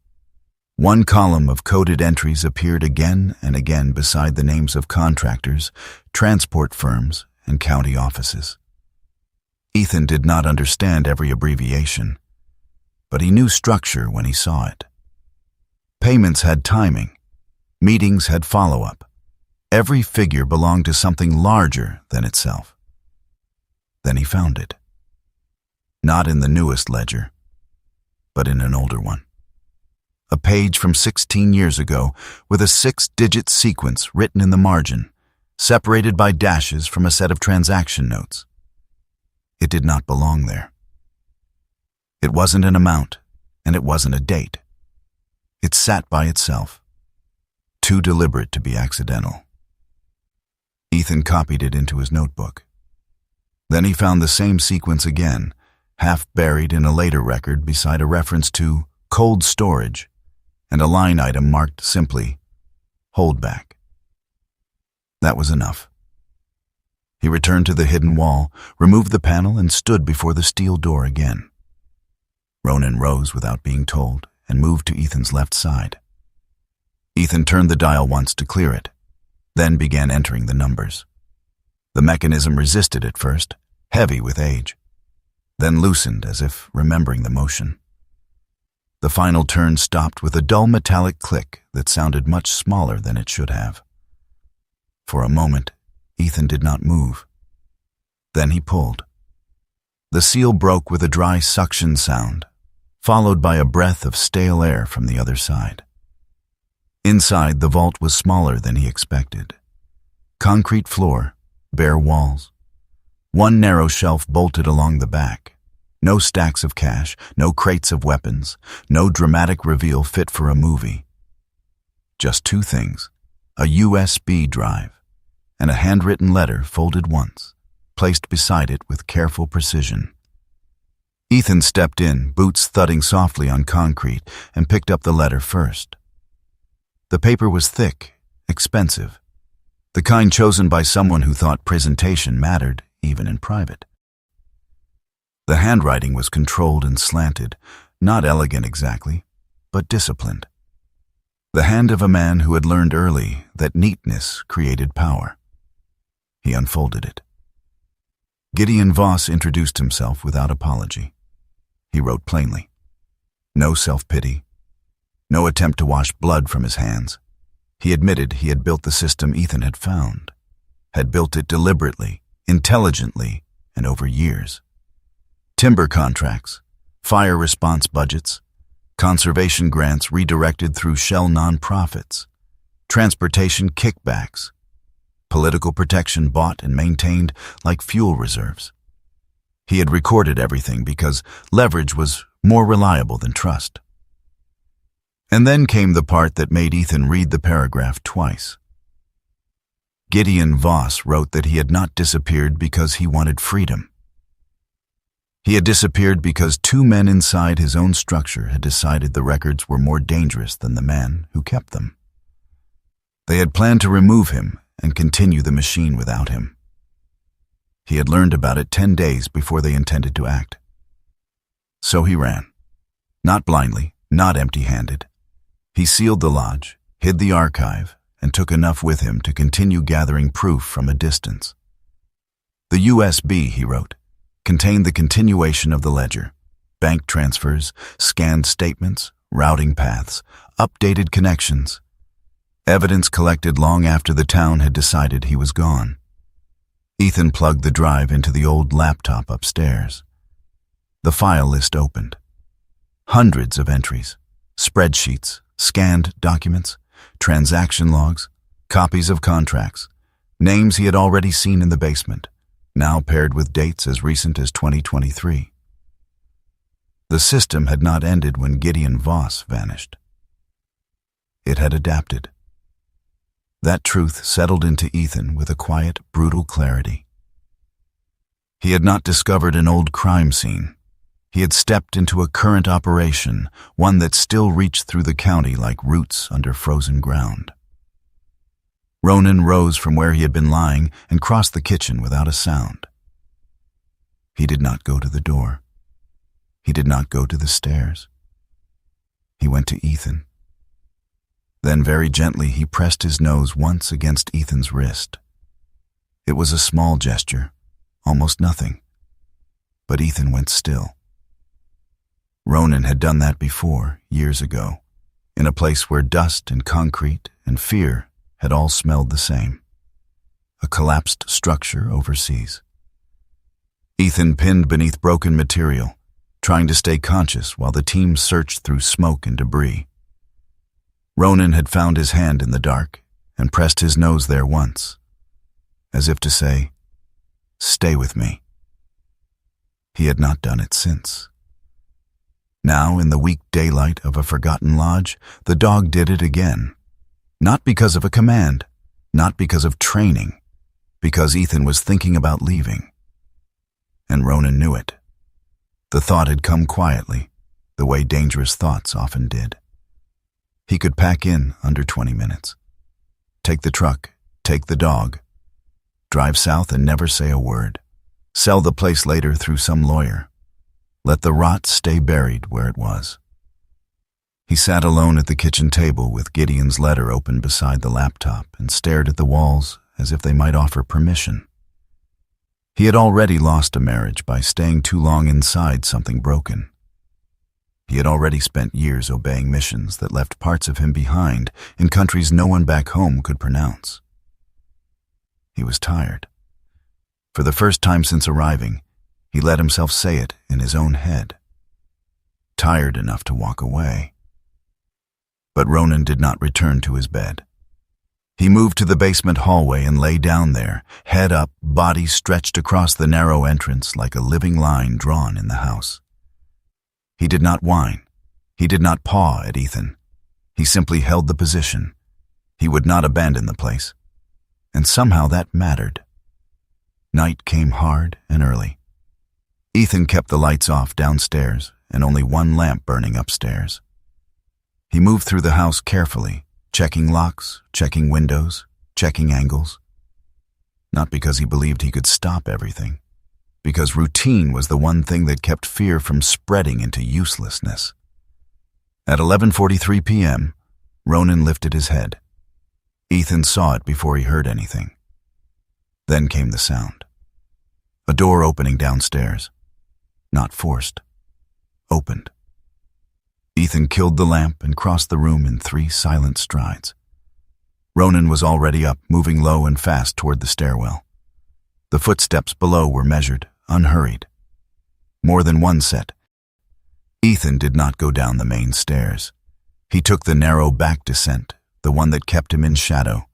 One column of coded entries appeared again and again beside the names of contractors, transport firms, and county offices. Ethan did not understand every abbreviation, but he knew structure when he saw it. Payments had timing, meetings had follow-up. Every figure belonged to something larger than itself. Then he found it. Not in the newest ledger, but in an older one. A page from 16 years ago with a 6-digit sequence written in the margin, separated by dashes from a set of transaction notes. It did not belong there. It wasn't an amount, and it wasn't a date. It sat by itself, too deliberate to be accidental. Ethan copied it into his notebook. Then he found the same sequence again, half buried in a later record beside a reference to cold storage and a line item marked simply, holdback. That was enough. He returned to the hidden wall, removed the panel, and stood before the steel door again. Ronan rose without being told and moved to Ethan's left side. Ethan turned the dial once to clear it, then began entering the numbers. The mechanism resisted at first, heavy with age, then loosened as if remembering the motion. The final turn stopped with a dull metallic click that sounded much smaller than it should have. For a moment, Ethan did not move. Then he pulled. The seal broke with a dry suction sound, followed by a breath of stale air from the other side. Inside, the vault was smaller than he expected. Concrete floor, bare walls. One narrow shelf bolted along the back. No stacks of cash, no crates of weapons, no dramatic reveal fit for a movie. Just 2 things, a USB drive and a handwritten letter folded once, placed beside it with careful precision. Ethan stepped in, boots thudding softly on concrete, and picked up the letter first. The paper was thick, expensive, the kind chosen by someone who thought presentation mattered, even in private. The handwriting was controlled and slanted, not elegant exactly, but disciplined. The hand of a man who had learned early that neatness created power. He unfolded it. Gideon Voss introduced himself without apology. He wrote plainly. No self-pity. No attempt to wash blood from his hands. He admitted he had built the system Ethan had found, had built it deliberately, intelligently, and over years. Timber contracts, fire response budgets, conservation grants redirected through shell nonprofits, transportation kickbacks, political protection bought and maintained like fuel reserves. He had recorded everything because leverage was more reliable than trust. And then came the part that made Ethan read the paragraph twice. Gideon Voss wrote that he had not disappeared because he wanted freedom. He had disappeared because 2 men inside his own structure had decided the records were more dangerous than the man who kept them. They had planned to remove him and continue the machine without him. He had learned about it 10 days before they intended to act. So he ran. Not blindly, not empty-handed. He sealed the lodge, hid the archive, and took enough with him to continue gathering proof from a distance. The USB, he wrote, contained the continuation of the ledger, bank transfers, scanned statements, routing paths, updated connections, evidence collected long after the town had decided he was gone. Ethan plugged the drive into the old laptop upstairs. The file list opened. Hundreds of entries, spreadsheets, scanned documents, transaction logs, copies of contracts, names he had already seen in the basement, now paired with dates as recent as 2023. The system had not ended when Gideon Voss vanished. It had adapted. That truth settled into Ethan with a quiet, brutal clarity. He had not discovered an old crime scene. He had stepped into a current operation, one that still reached through the county like roots under frozen ground. Ronan rose from where he had been lying and crossed the kitchen without a sound. He did not go to the door. He did not go to the stairs. He went to Ethan. Then very gently he pressed his nose once against Ethan's wrist. It was a small gesture, almost nothing. But Ethan went still. Ronan had done that before, years ago, in a place where dust and concrete and fear had all smelled the same. A collapsed structure overseas. Ethan pinned beneath broken material, trying to stay conscious while the team searched through smoke and debris. Ronan had found his hand in the dark and pressed his nose there once, as if to say, "Stay with me." He had not done it since. Now, in the weak daylight of a forgotten lodge, the dog did it again. Not because of a command, not because of training, because Ethan was thinking about leaving. And Ronan knew it. The thought had come quietly, the way dangerous thoughts often did. He could pack in under 20 minutes. Take the truck, take the dog, drive south and never say a word. Sell the place later through some lawyer. Let the rot stay buried where it was. He sat alone at the kitchen table with Gideon's letter open beside the laptop and stared at the walls as if they might offer permission. He had already lost a marriage by staying too long inside something broken. He had already spent years obeying missions that left parts of him behind in countries no one back home could pronounce. He was tired. For the first time since arriving, he let himself say it in his own head. Tired enough to walk away. But Ronan did not return to his bed. He moved to the basement hallway and lay down there, head up, body stretched across the narrow entrance like a living line drawn in the house. He did not whine. He did not paw at Ethan. He simply held the position. He would not abandon the place. And somehow that mattered. Night came hard and early. Ethan kept the lights off downstairs and only one lamp burning upstairs. He moved through the house carefully, checking locks, checking windows, checking angles. Not because he believed he could stop everything, because routine was the one thing that kept fear from spreading into uselessness. At 11:43 p.m., Ronan lifted his head. Ethan saw it before he heard anything. Then came the sound. A door opening downstairs. Not forced. Opened. Ethan killed the lamp and crossed the room in 3 silent strides. Ronan was already up, moving low and fast toward the stairwell. The footsteps below were measured, unhurried. More than one set. Ethan did not go down the main stairs. He took the narrow back descent, the one that kept him in shadow,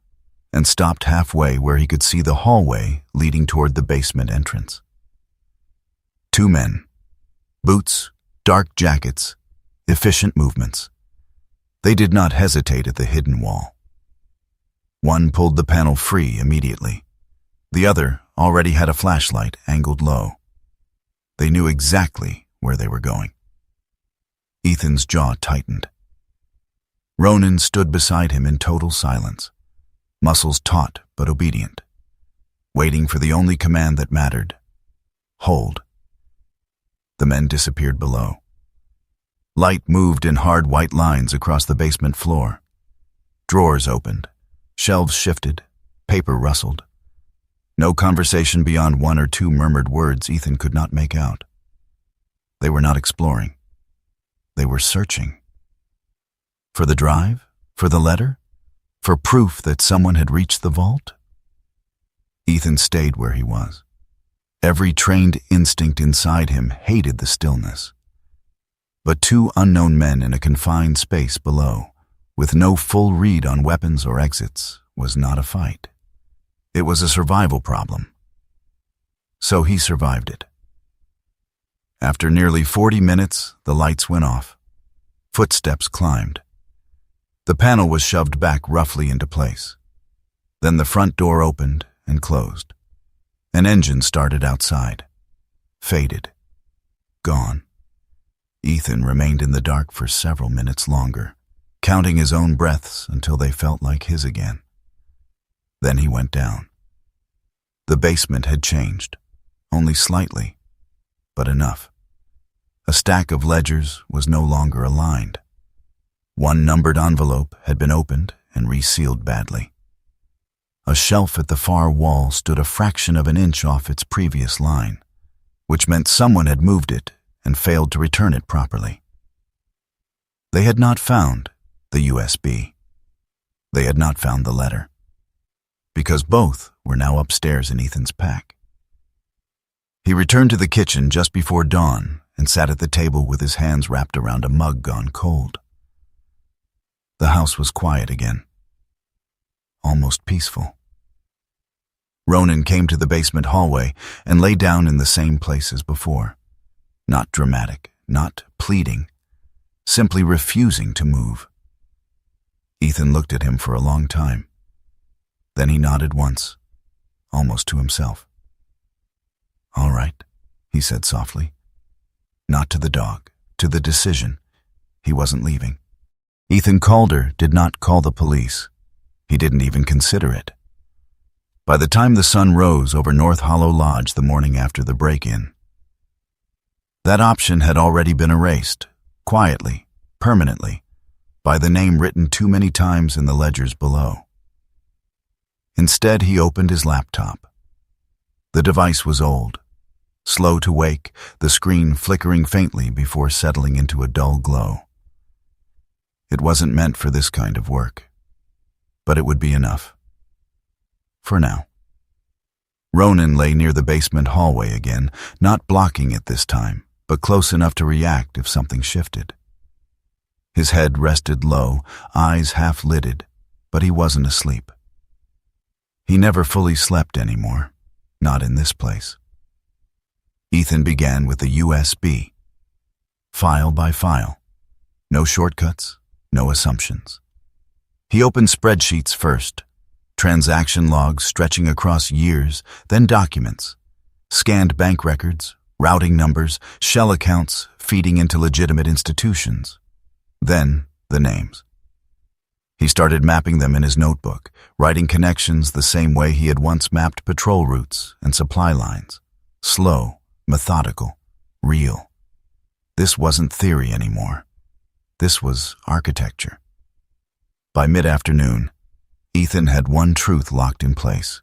and stopped halfway where he could see the hallway leading toward the basement entrance. 2 men. Boots, dark jackets, efficient movements. They did not hesitate at the hidden wall. One pulled the panel free immediately. The other already had a flashlight angled low. They knew exactly where they were going. Ethan's jaw tightened. Ronan stood beside him in total silence, muscles taut but obedient. waiting for the only command that mattered. Hold. The men disappeared below. Light moved in hard white lines across the basement floor. Drawers opened. Shelves shifted. Paper rustled. No conversation beyond one or two murmured words Ethan could not make out. They were not exploring. They were searching. For the drive? For the letter? For proof that someone had reached the vault? Ethan stayed where he was. Every trained instinct inside him hated the stillness. But two unknown men in a confined space below, with no full read on weapons or exits, was not a fight. It was a survival problem. So he survived it. After nearly 40 minutes, the lights went off. Footsteps climbed. The panel was shoved back roughly into place. Then the front door opened and closed. An engine started outside. Faded. Gone. Ethan remained in the dark for several minutes longer, counting his own breaths until they felt like his again. Then he went down. The basement had changed, only slightly, but enough. A stack of ledgers was no longer aligned. One numbered envelope had been opened and resealed badly. A shelf at the far wall stood a fraction of an inch off its previous line, which meant someone had moved it and failed to return it properly. They had not found the USB. They had not found the letter, because both were now upstairs in Ethan's pack. He returned to the kitchen just before dawn and sat at the table with his hands wrapped around a mug gone cold. The house was quiet again, almost peaceful. Ronan came to the basement hallway and lay down in the same place as before. Not dramatic, not pleading, simply refusing to move. Ethan looked at him for a long time. Then he nodded once, almost to himself. "All right," he said softly. Not to the dog, to the decision. He wasn't leaving. Ethan Calder did not call the police. He didn't even consider it. By the time the sun rose over North Hollow Lodge the morning after the break-in, that option had already been erased, quietly, permanently, by the name written too many times in the ledgers below. Instead, he opened his laptop. The device was old, slow to wake, the screen flickering faintly before settling into a dull glow. It wasn't meant for this kind of work, but it would be enough. For now. Ronan lay near the basement hallway again, not blocking it this time, but close enough to react if something shifted. His head rested low, eyes half-lidded, but he wasn't asleep. He never fully slept anymore, not in this place. Ethan began with the USB. File by file. No shortcuts, no assumptions. He opened spreadsheets first, transaction logs stretching across years, then documents, scanned bank records, routing numbers, shell accounts feeding into legitimate institutions. Then the names. He started mapping them in his notebook, writing connections the same way he had once mapped patrol routes and supply lines. Slow, methodical, real. This wasn't theory anymore. This was architecture. By mid-afternoon, Ethan had one truth locked in place.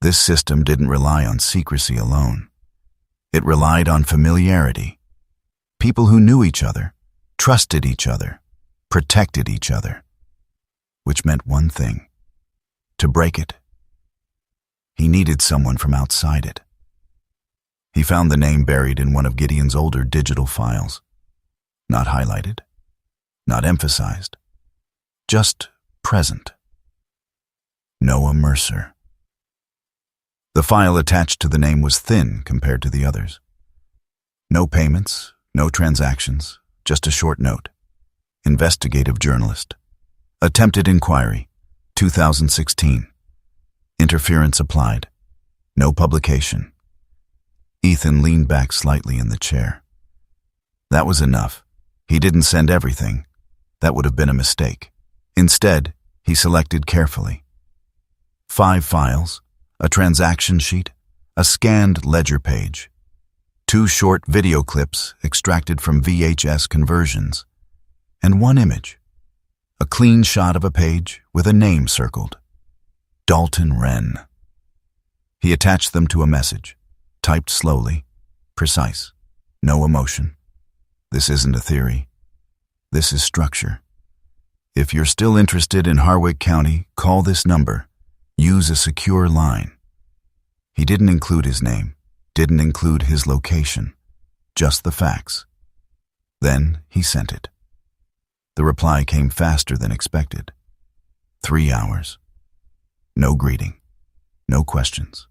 This system didn't rely on secrecy alone. It relied on familiarity. People who knew each other, trusted each other, protected each other. Which meant one thing: to break it. He needed someone from outside it. He found the name buried in one of Gideon's older digital files. Not highlighted, not emphasized, just present. Noah Mercer. The file attached to the name was thin compared to the others. No payments, no transactions, just a short note. Investigative journalist. Attempted inquiry, 2016. Interference applied. No publication. Ethan leaned back slightly in the chair. That was enough. He didn't send everything. That would have been a mistake. Instead, he selected carefully. 5 files, a transaction sheet, a scanned ledger page, 2 short video clips extracted from VHS conversions, and 1 image, a clean shot of a page with a name circled, Dalton Wren. He attached them to a message, typed slowly, precise, no emotion. This isn't a theory. This is structure. If you're still interested in Harwick County, call this number. Use a secure line. He didn't include his name, didn't include his location, just the facts. Then he sent it. The reply came faster than expected. 3 hours. No greeting. No questions.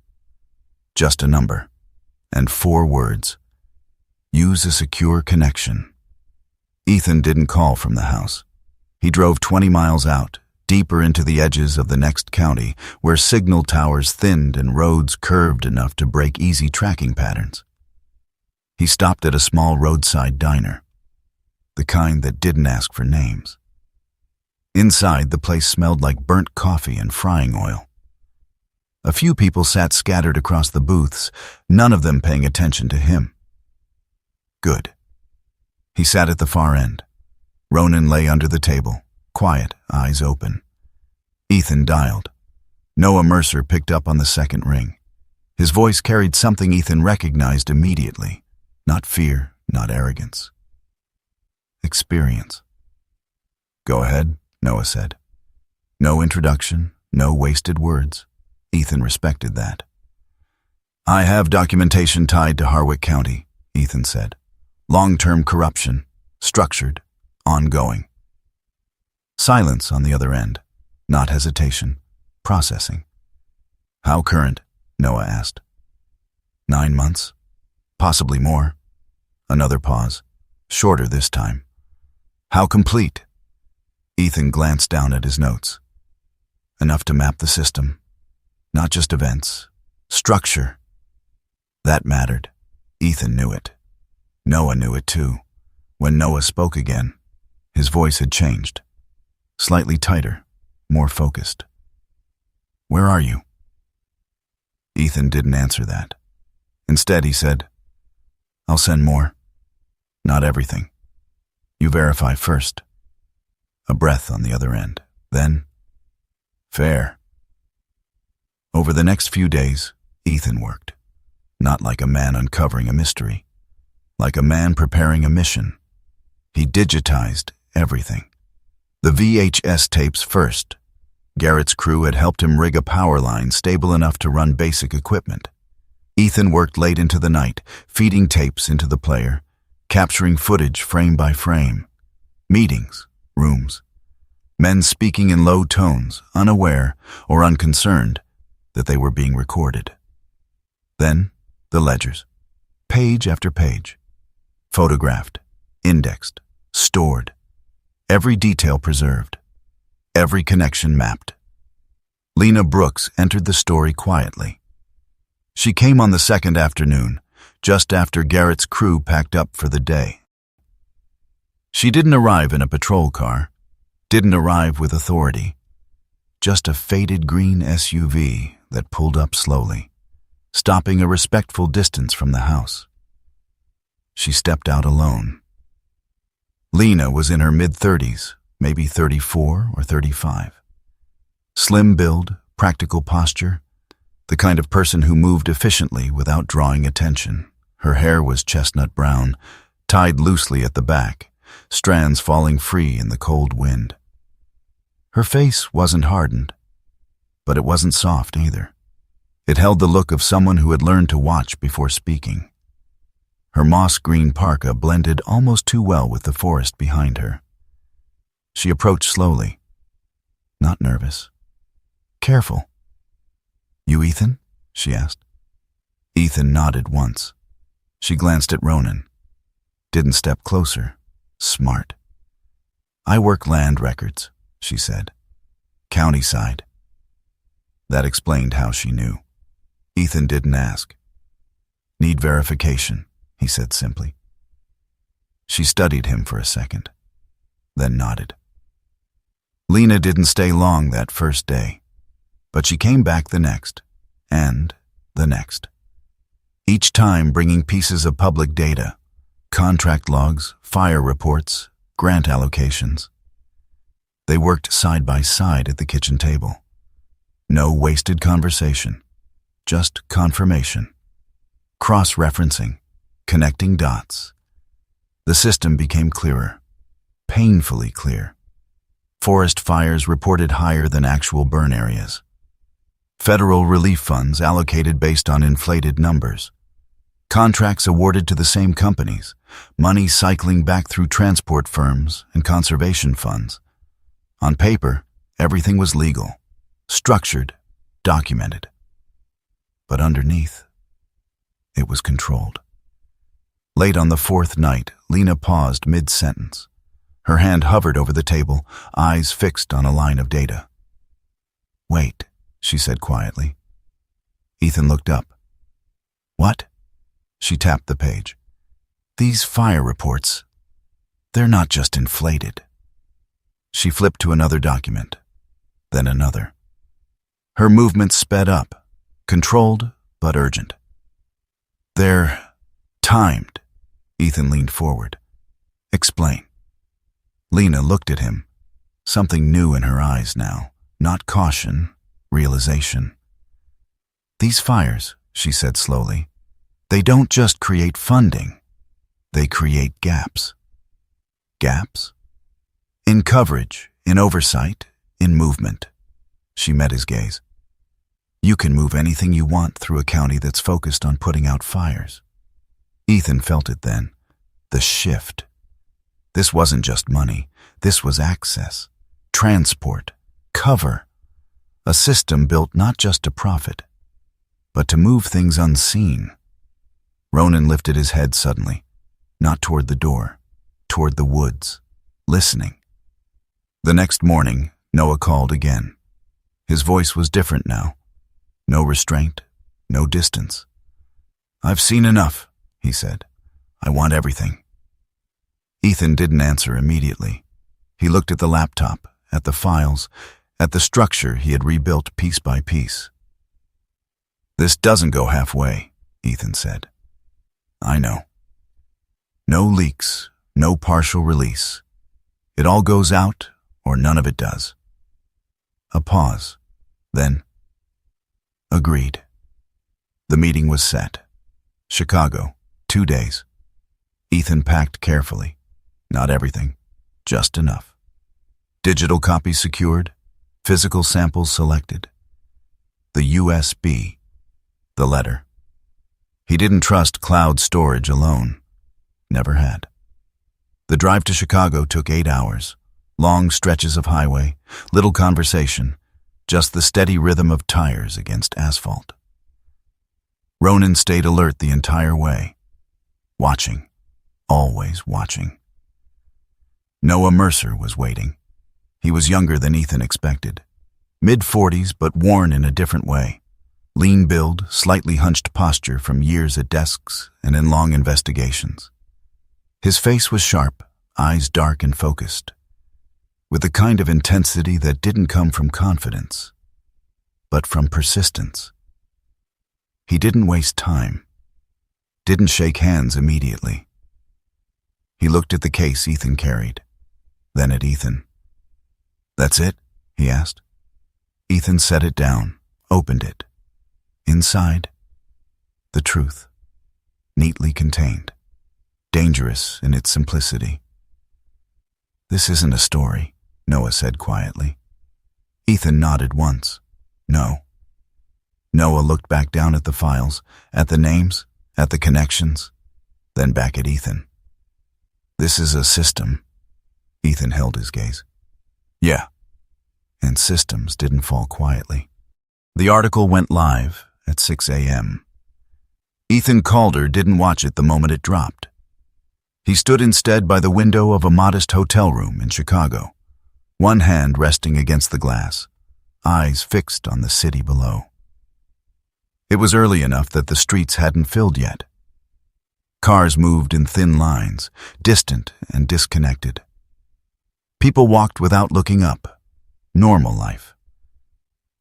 Just a number. And 4 words. Use a secure connection. Ethan didn't call from the house. He drove 20 miles out, deeper into the edges of the next county, where signal towers thinned and roads curved enough to break easy tracking patterns. He stopped at a small roadside diner, the kind that didn't ask for names. Inside, the place smelled like burnt coffee and frying oil. A few people sat scattered across the booths, none of them paying attention to him. Good. He sat at the far end. Ronan lay under the table, quiet, eyes open. Ethan dialed. Noah Mercer picked up on the second ring. His voice carried something Ethan recognized immediately. Not fear, not arrogance. Experience. Go ahead, Noah said. No introduction, no wasted words. Ethan respected that. I have documentation tied to Harwick County, Ethan said. Long-term corruption, structured, ongoing. Silence on the other end, not hesitation, processing. How current? Noah asked. 9 months, possibly more. Another pause, shorter this time. How complete? Ethan glanced down at his notes. Enough to map the system. Not just events, structure. That mattered. Ethan knew it. Noah knew it too. When Noah spoke again, his voice had changed. Slightly tighter, more focused. Where are you? Ethan didn't answer that. Instead, he said, I'll send more. Not everything. You verify first. A breath on the other end. Then, fair. Over the next few days, Ethan worked. Not like a man uncovering a mystery. Like a man preparing a mission. He digitized everything. The VHS tapes first. Garrett's crew had helped him rig a power line stable enough to run basic equipment. Ethan worked late into the night, feeding tapes into the player, capturing footage frame by frame. Meetings, rooms. Men speaking in low tones, unaware or unconcerned that they were being recorded. Then, the ledgers. Page after page. Photographed, indexed, stored. Every detail preserved. Every connection mapped. Lena Brooks entered the story quietly. She came on the second afternoon, just after Garrett's crew packed up for the day. She didn't arrive in a patrol car, didn't arrive with authority. Just a faded green SUV that pulled up slowly, stopping a respectful distance from the house. She stepped out alone. Lena was in her mid-30s, maybe 34 or 35. Slim build, practical posture, the kind of person who moved efficiently without drawing attention. Her hair was chestnut brown, tied loosely at the back, strands falling free in the cold wind. Her face wasn't hardened, but it wasn't soft either. It held the look of someone who had learned to watch before speaking. Her moss-green parka blended almost too well with the forest behind her. She approached slowly, not nervous, careful. You Ethan? She asked. Ethan nodded once. She glanced at Ronan. Didn't step closer. Smart. I work land records, she said. County side. That explained how she knew. Ethan didn't ask. Need verification, he said simply. She studied him for a second, then nodded. Lena didn't stay long that first day, but she came back the next, and the next. Each time bringing pieces of public data, contract logs, fire reports, grant allocations. They worked side by side at the kitchen table. No wasted conversation, just confirmation. Cross-referencing, connecting dots. The system became clearer, painfully clear. Forest fires reported higher than actual burn areas. Federal relief funds allocated based on inflated numbers. Contracts awarded to the same companies, money cycling back through transport firms and conservation funds. On paper, everything was legal, structured, documented. But underneath, it was controlled. Late on the fourth night, Lena paused mid-sentence. Her hand hovered over the table, eyes fixed on a line of data. "Wait," she said quietly. Ethan looked up. "What?" She tapped the page. "These fire reports, they're not just inflated." She flipped to another document, then another. Her movements sped up, controlled but urgent. "They're timed." Ethan leaned forward. "Explain." Lena looked at him, something new in her eyes now, not caution, realization. "These fires," she said slowly, "they don't just create funding, they create gaps." Gaps? In coverage, in oversight, in movement. She met his gaze. "You can move anything you want through a county that's focused on putting out fires." Ethan felt it then, the shift. This wasn't just money, this was access, transport, cover. A system built not just to profit, but to move things unseen. Ronan lifted his head suddenly, not toward the door, toward the woods, listening. The next morning, Noah called again. His voice was different now. No restraint, no distance. "I've seen enough," he said. "I want everything." Ethan didn't answer immediately. He looked at the laptop, at the files, at the structure he had rebuilt piece by piece. "This doesn't go halfway," Ethan said. "I know. No leaks, no partial release. It all goes out, or none of it does." A pause. Then, "Agreed." The meeting was set. Chicago, 2 days. Ethan packed carefully. Not everything, just enough. Digital copies secured, physical samples selected. The USB, the letter. He didn't trust cloud storage alone. Never had. The drive to Chicago took 8 hours. Long stretches of highway, little conversation, just the steady rhythm of tires against asphalt. Ronan stayed alert the entire way, watching, always watching. Noah Mercer was waiting. He was younger than Ethan expected. Mid-40s, but worn in a different way. Lean build, slightly hunched posture from years at desks and in long investigations. His face was sharp, eyes dark and focused, with a kind of intensity that didn't come from confidence, but from persistence. He didn't waste time, didn't shake hands immediately. He looked at the case Ethan carried, then at Ethan. "That's it?" he asked. Ethan set it down, opened it. Inside, the truth, neatly contained, dangerous in its simplicity. "This isn't a story," Noah said quietly. Ethan nodded once. "No." Noah looked back down at the files, at the names, at the connections, then back at Ethan. "This is a system." Ethan held his gaze. "Yeah." And systems didn't fall quietly. The article went live at 6 a.m. Ethan Calder didn't watch it the moment it dropped. He stood instead by the window of a modest hotel room in Chicago, one hand resting against the glass, eyes fixed on the city below. It was early enough that the streets hadn't filled yet. Cars moved in thin lines, distant and disconnected. People walked without looking up. Normal life.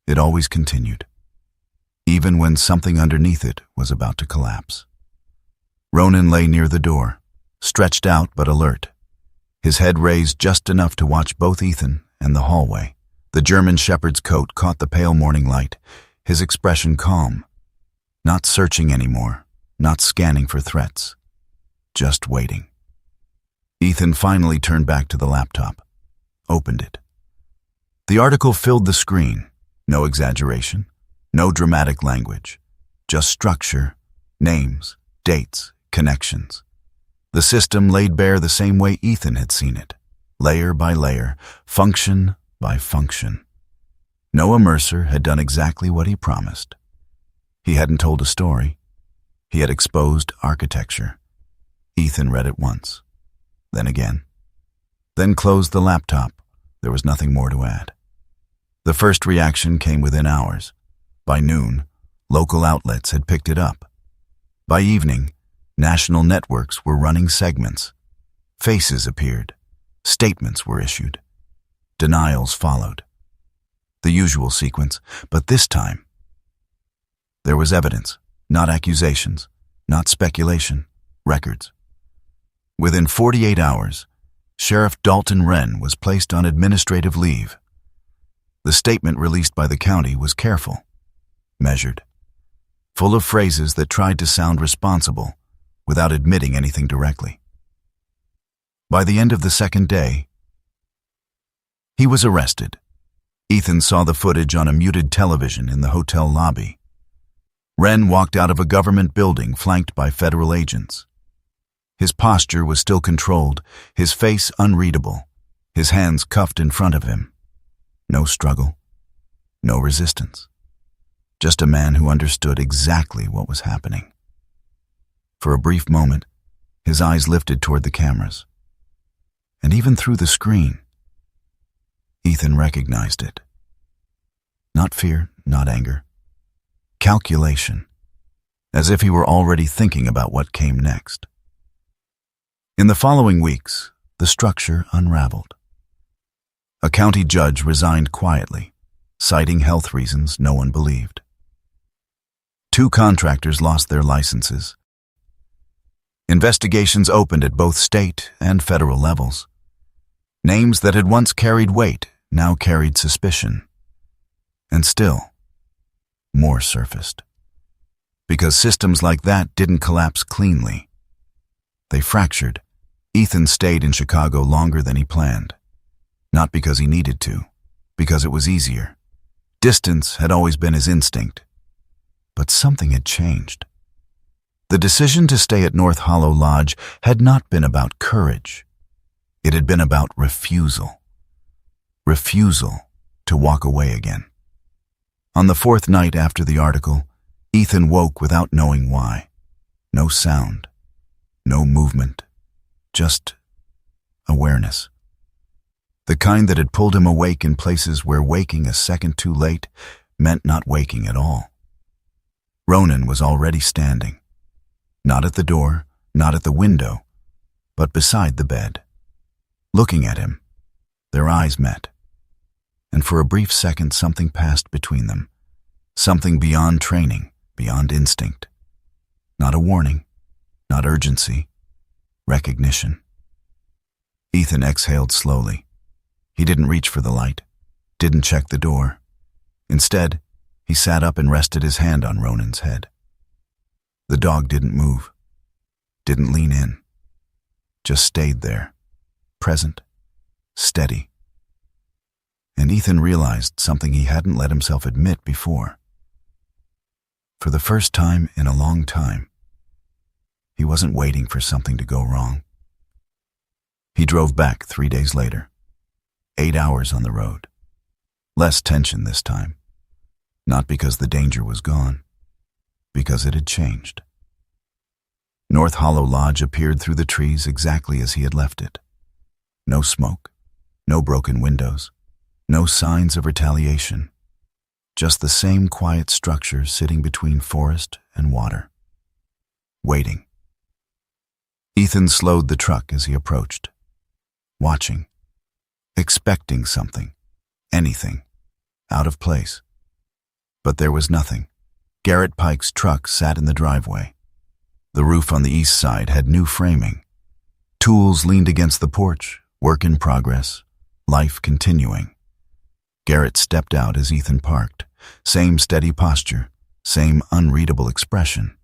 It always continued. even when something underneath it was about to collapse. Ronan lay near the door, stretched out but alert, his head raised just enough to watch both Ethan and the hallway. The German shepherd's coat caught the pale morning light, his expression calm, not searching anymore, not scanning for threats, just waiting. Ethan finally turned back to the laptop, opened it. The article filled the screen, no exaggeration, no dramatic language, just structure, names, dates, connections. The system laid bare the same way Ethan had seen it, layer by layer, function by function. Noah Mercer had done exactly what he promised. He hadn't told a story. He had exposed architecture. Ethan read it once, then again, then closed the laptop. There was nothing more to add. The first reaction came within hours. By noon, local outlets had picked it up. By evening, national networks were running segments. Faces appeared. Statements were issued. Denials followed. The usual sequence, but this time, there was evidence, not accusations, not speculation, records. Within 48 hours, Sheriff Dalton Wren was placed on administrative leave. The statement released by the county was careful, measured, full of phrases that tried to sound responsible without admitting anything directly. By the end of the second day, he was arrested. Ethan saw the footage on a muted television in the hotel lobby. Wren walked out of a government building flanked by federal agents. His posture was still controlled, his face unreadable, his hands cuffed in front of him. No struggle, no resistance. Just a man who understood exactly what was happening. For a brief moment, his eyes lifted toward the cameras. And even through the screen, Ethan recognized it. Not fear, not anger. Calculation, as if he were already thinking about what came next. In the following weeks, the structure unraveled. A county judge resigned quietly, citing health reasons no one believed. 2 contractors lost their licenses. Investigations opened at both state and federal levels. Names that had once carried weight now carried suspicion. And still, more surfaced. Because systems like that didn't collapse cleanly. They fractured. Ethan stayed in Chicago longer than he planned. Not because he needed to, because it was easier. Distance had always been his instinct. But something had changed. The decision to stay at North Hollow Lodge had not been about courage. It had been about refusal. Refusal to walk away again. On the 4th night after the article, Ethan woke without knowing why. No sound, no movement, just awareness. The kind that had pulled him awake in places where waking a second too late meant not waking at all. Ronan was already standing. Not at the door, not at the window, but beside the bed. Looking at him, their eyes met. And for a brief second something passed between them. Something beyond training, beyond instinct. Not a warning, not urgency, recognition. Ethan exhaled slowly. He didn't reach for the light, didn't check the door. Instead, he sat up and rested his hand on Ronan's head. The dog didn't move, didn't lean in, just stayed there, present, steady. And Ethan realized something he hadn't let himself admit before. For the first time in a long time, he wasn't waiting for something to go wrong. He drove back 3 days later, 8 hours on the road. Less tension this time, not because the danger was gone, because it had changed. North Hollow Lodge appeared through the trees exactly as he had left it. No smoke, no broken windows, no signs of retaliation. Just the same quiet structure sitting between forest and water. Waiting. Ethan slowed the truck as he approached. Watching. Expecting something. Anything. Out of place. But there was nothing. Garrett Pike's truck sat in the driveway. The roof on the east side had new framing. Tools leaned against the porch, work in progress, life continuing. Garrett stepped out as Ethan parked. Same steady posture, same unreadable expression.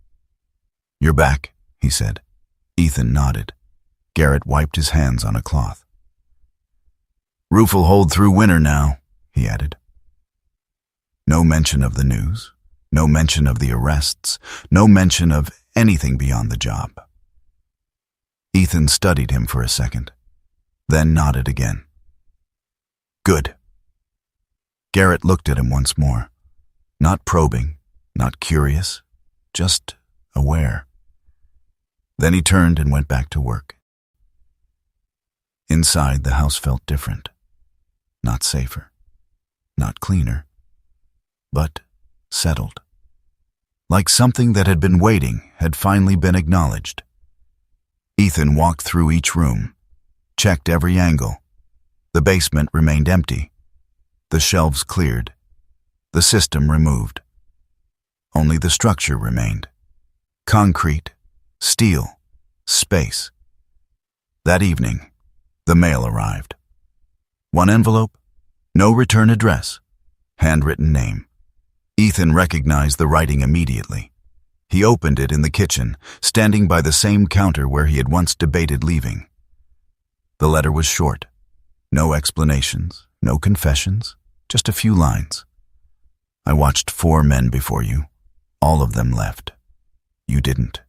"You're back," he said. Ethan nodded. Garrett wiped his hands on a cloth. "Roof'll hold through winter now," he added. No mention of the news, no mention of the arrests, no mention of anything beyond the job. Ethan studied him for a second, then nodded again. "Good." Garrett looked at him once more, not probing, not curious, just aware. Then he turned and went back to work. Inside, the house felt different. Not safer, not cleaner, but settled. Like something that had been waiting had finally been acknowledged. Ethan walked through each room, checked every angle. The basement remained empty. The shelves cleared. The system removed. Only the structure remained. Concrete, steel, space. That evening, the mail arrived. One envelope, no return address, handwritten name. Ethan recognized the writing immediately. He opened it in the kitchen, standing by the same counter where he had once debated leaving. The letter was short. No explanations, no confessions, just a few lines. "I watched 4 men before you. All of them left. You didn't.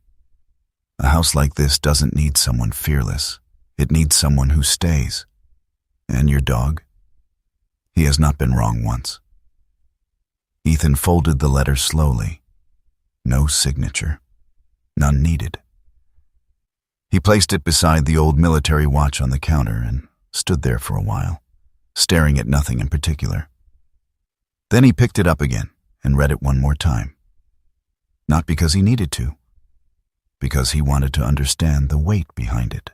A house like this doesn't need someone fearless. It needs someone who stays. And your dog? He has not been wrong once." Ethan folded the letter slowly. No signature. None needed. He placed it beside the old military watch on the counter and stood there for a while, staring at nothing in particular. Then he picked it up again and read it one more time. Not because he needed to, because he wanted to understand the weight behind it.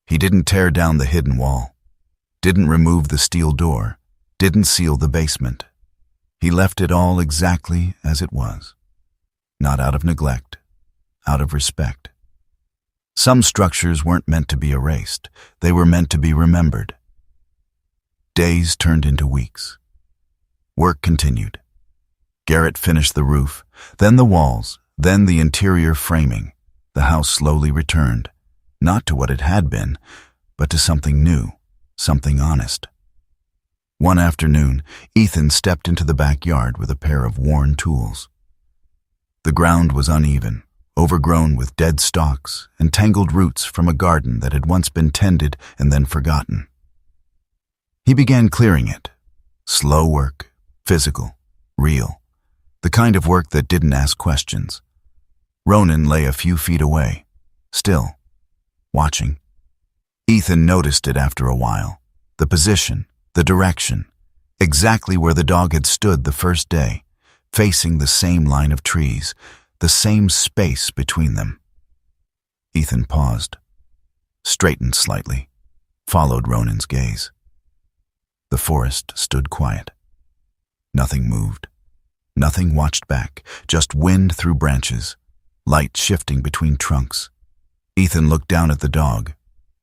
He didn't tear down the hidden wall, didn't remove the steel door, didn't seal the basement. He left it all exactly as it was, not out of neglect, out of respect. Some structures weren't meant to be erased. They were meant to be remembered. Days turned into weeks. Work continued. Garrett finished the roof, then the walls, then the interior framing. The house slowly returned, not to what it had been, but to something new, something honest. One afternoon, Ethan stepped into the backyard with a pair of worn tools. The ground was uneven, overgrown with dead stalks and tangled roots from a garden that had once been tended and then forgotten. He began clearing it. Slow work, physical, real, the kind of work that didn't ask questions. Ronan lay a few feet away, still, watching. Ethan noticed it after a while, the position, the direction, exactly where the dog had stood the first day, facing the same line of trees, the same space between them. Ethan paused, straightened slightly, followed Ronan's gaze. The forest stood quiet. Nothing moved. Nothing watched back, just wind through branches, light shifting between trunks. Ethan looked down at the dog.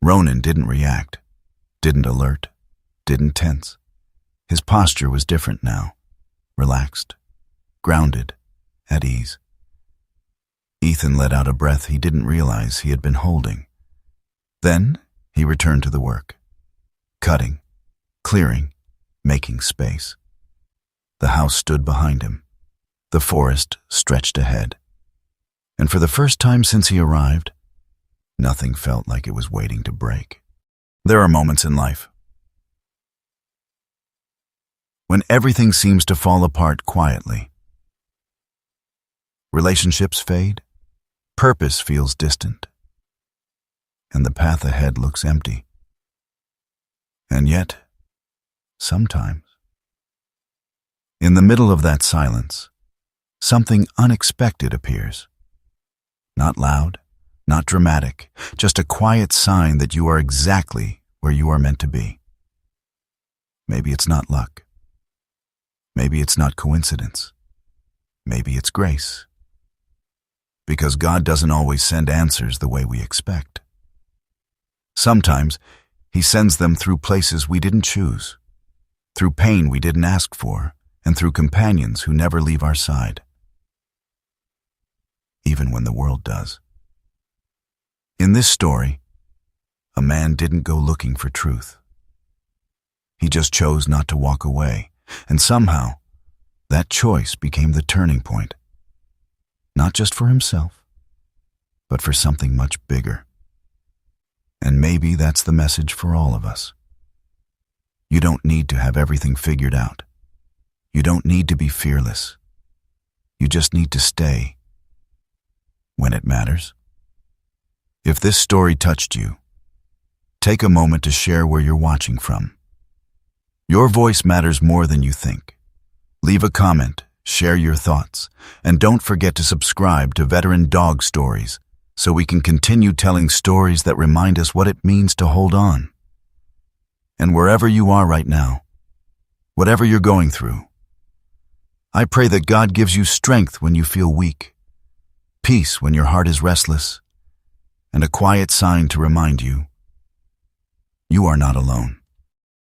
Ronan didn't react, didn't alert, didn't tense. His posture was different now, relaxed, grounded, at ease. Ethan let out a breath he didn't realize he had been holding. Then he returned to the work, cutting, clearing, making space. The house stood behind him. The forest stretched ahead. And for the first time since he arrived, nothing felt like it was waiting to break. There are moments in life when everything seems to fall apart quietly. Relationships fade, purpose feels distant, and the path ahead looks empty. And yet, sometimes, in the middle of that silence, something unexpected appears. Not loud, not dramatic, just a quiet sign that you are exactly where you are meant to be. Maybe it's not luck. Maybe it's not coincidence. Maybe it's grace. Because God doesn't always send answers the way we expect. Sometimes He sends them through places we didn't choose, through pain we didn't ask for, and through companions who never leave our side, even when the world does. In this story, a man didn't go looking for truth. He just chose not to walk away, and somehow, that choice became the turning point. Not just for himself, but for something much bigger. And maybe that's the message for all of us. You don't need to have everything figured out. You don't need to be fearless. You just need to stay when it matters. If this story touched you, take a moment to share where you're watching from. Your voice matters more than you think. Leave a comment, share your thoughts, and don't forget to subscribe to Veteran Dog Stories so we can continue telling stories that remind us what it means to hold on. And wherever you are right now, whatever you're going through, I pray that God gives you strength when you feel weak, peace when your heart is restless, and a quiet sign to remind you, you are not alone.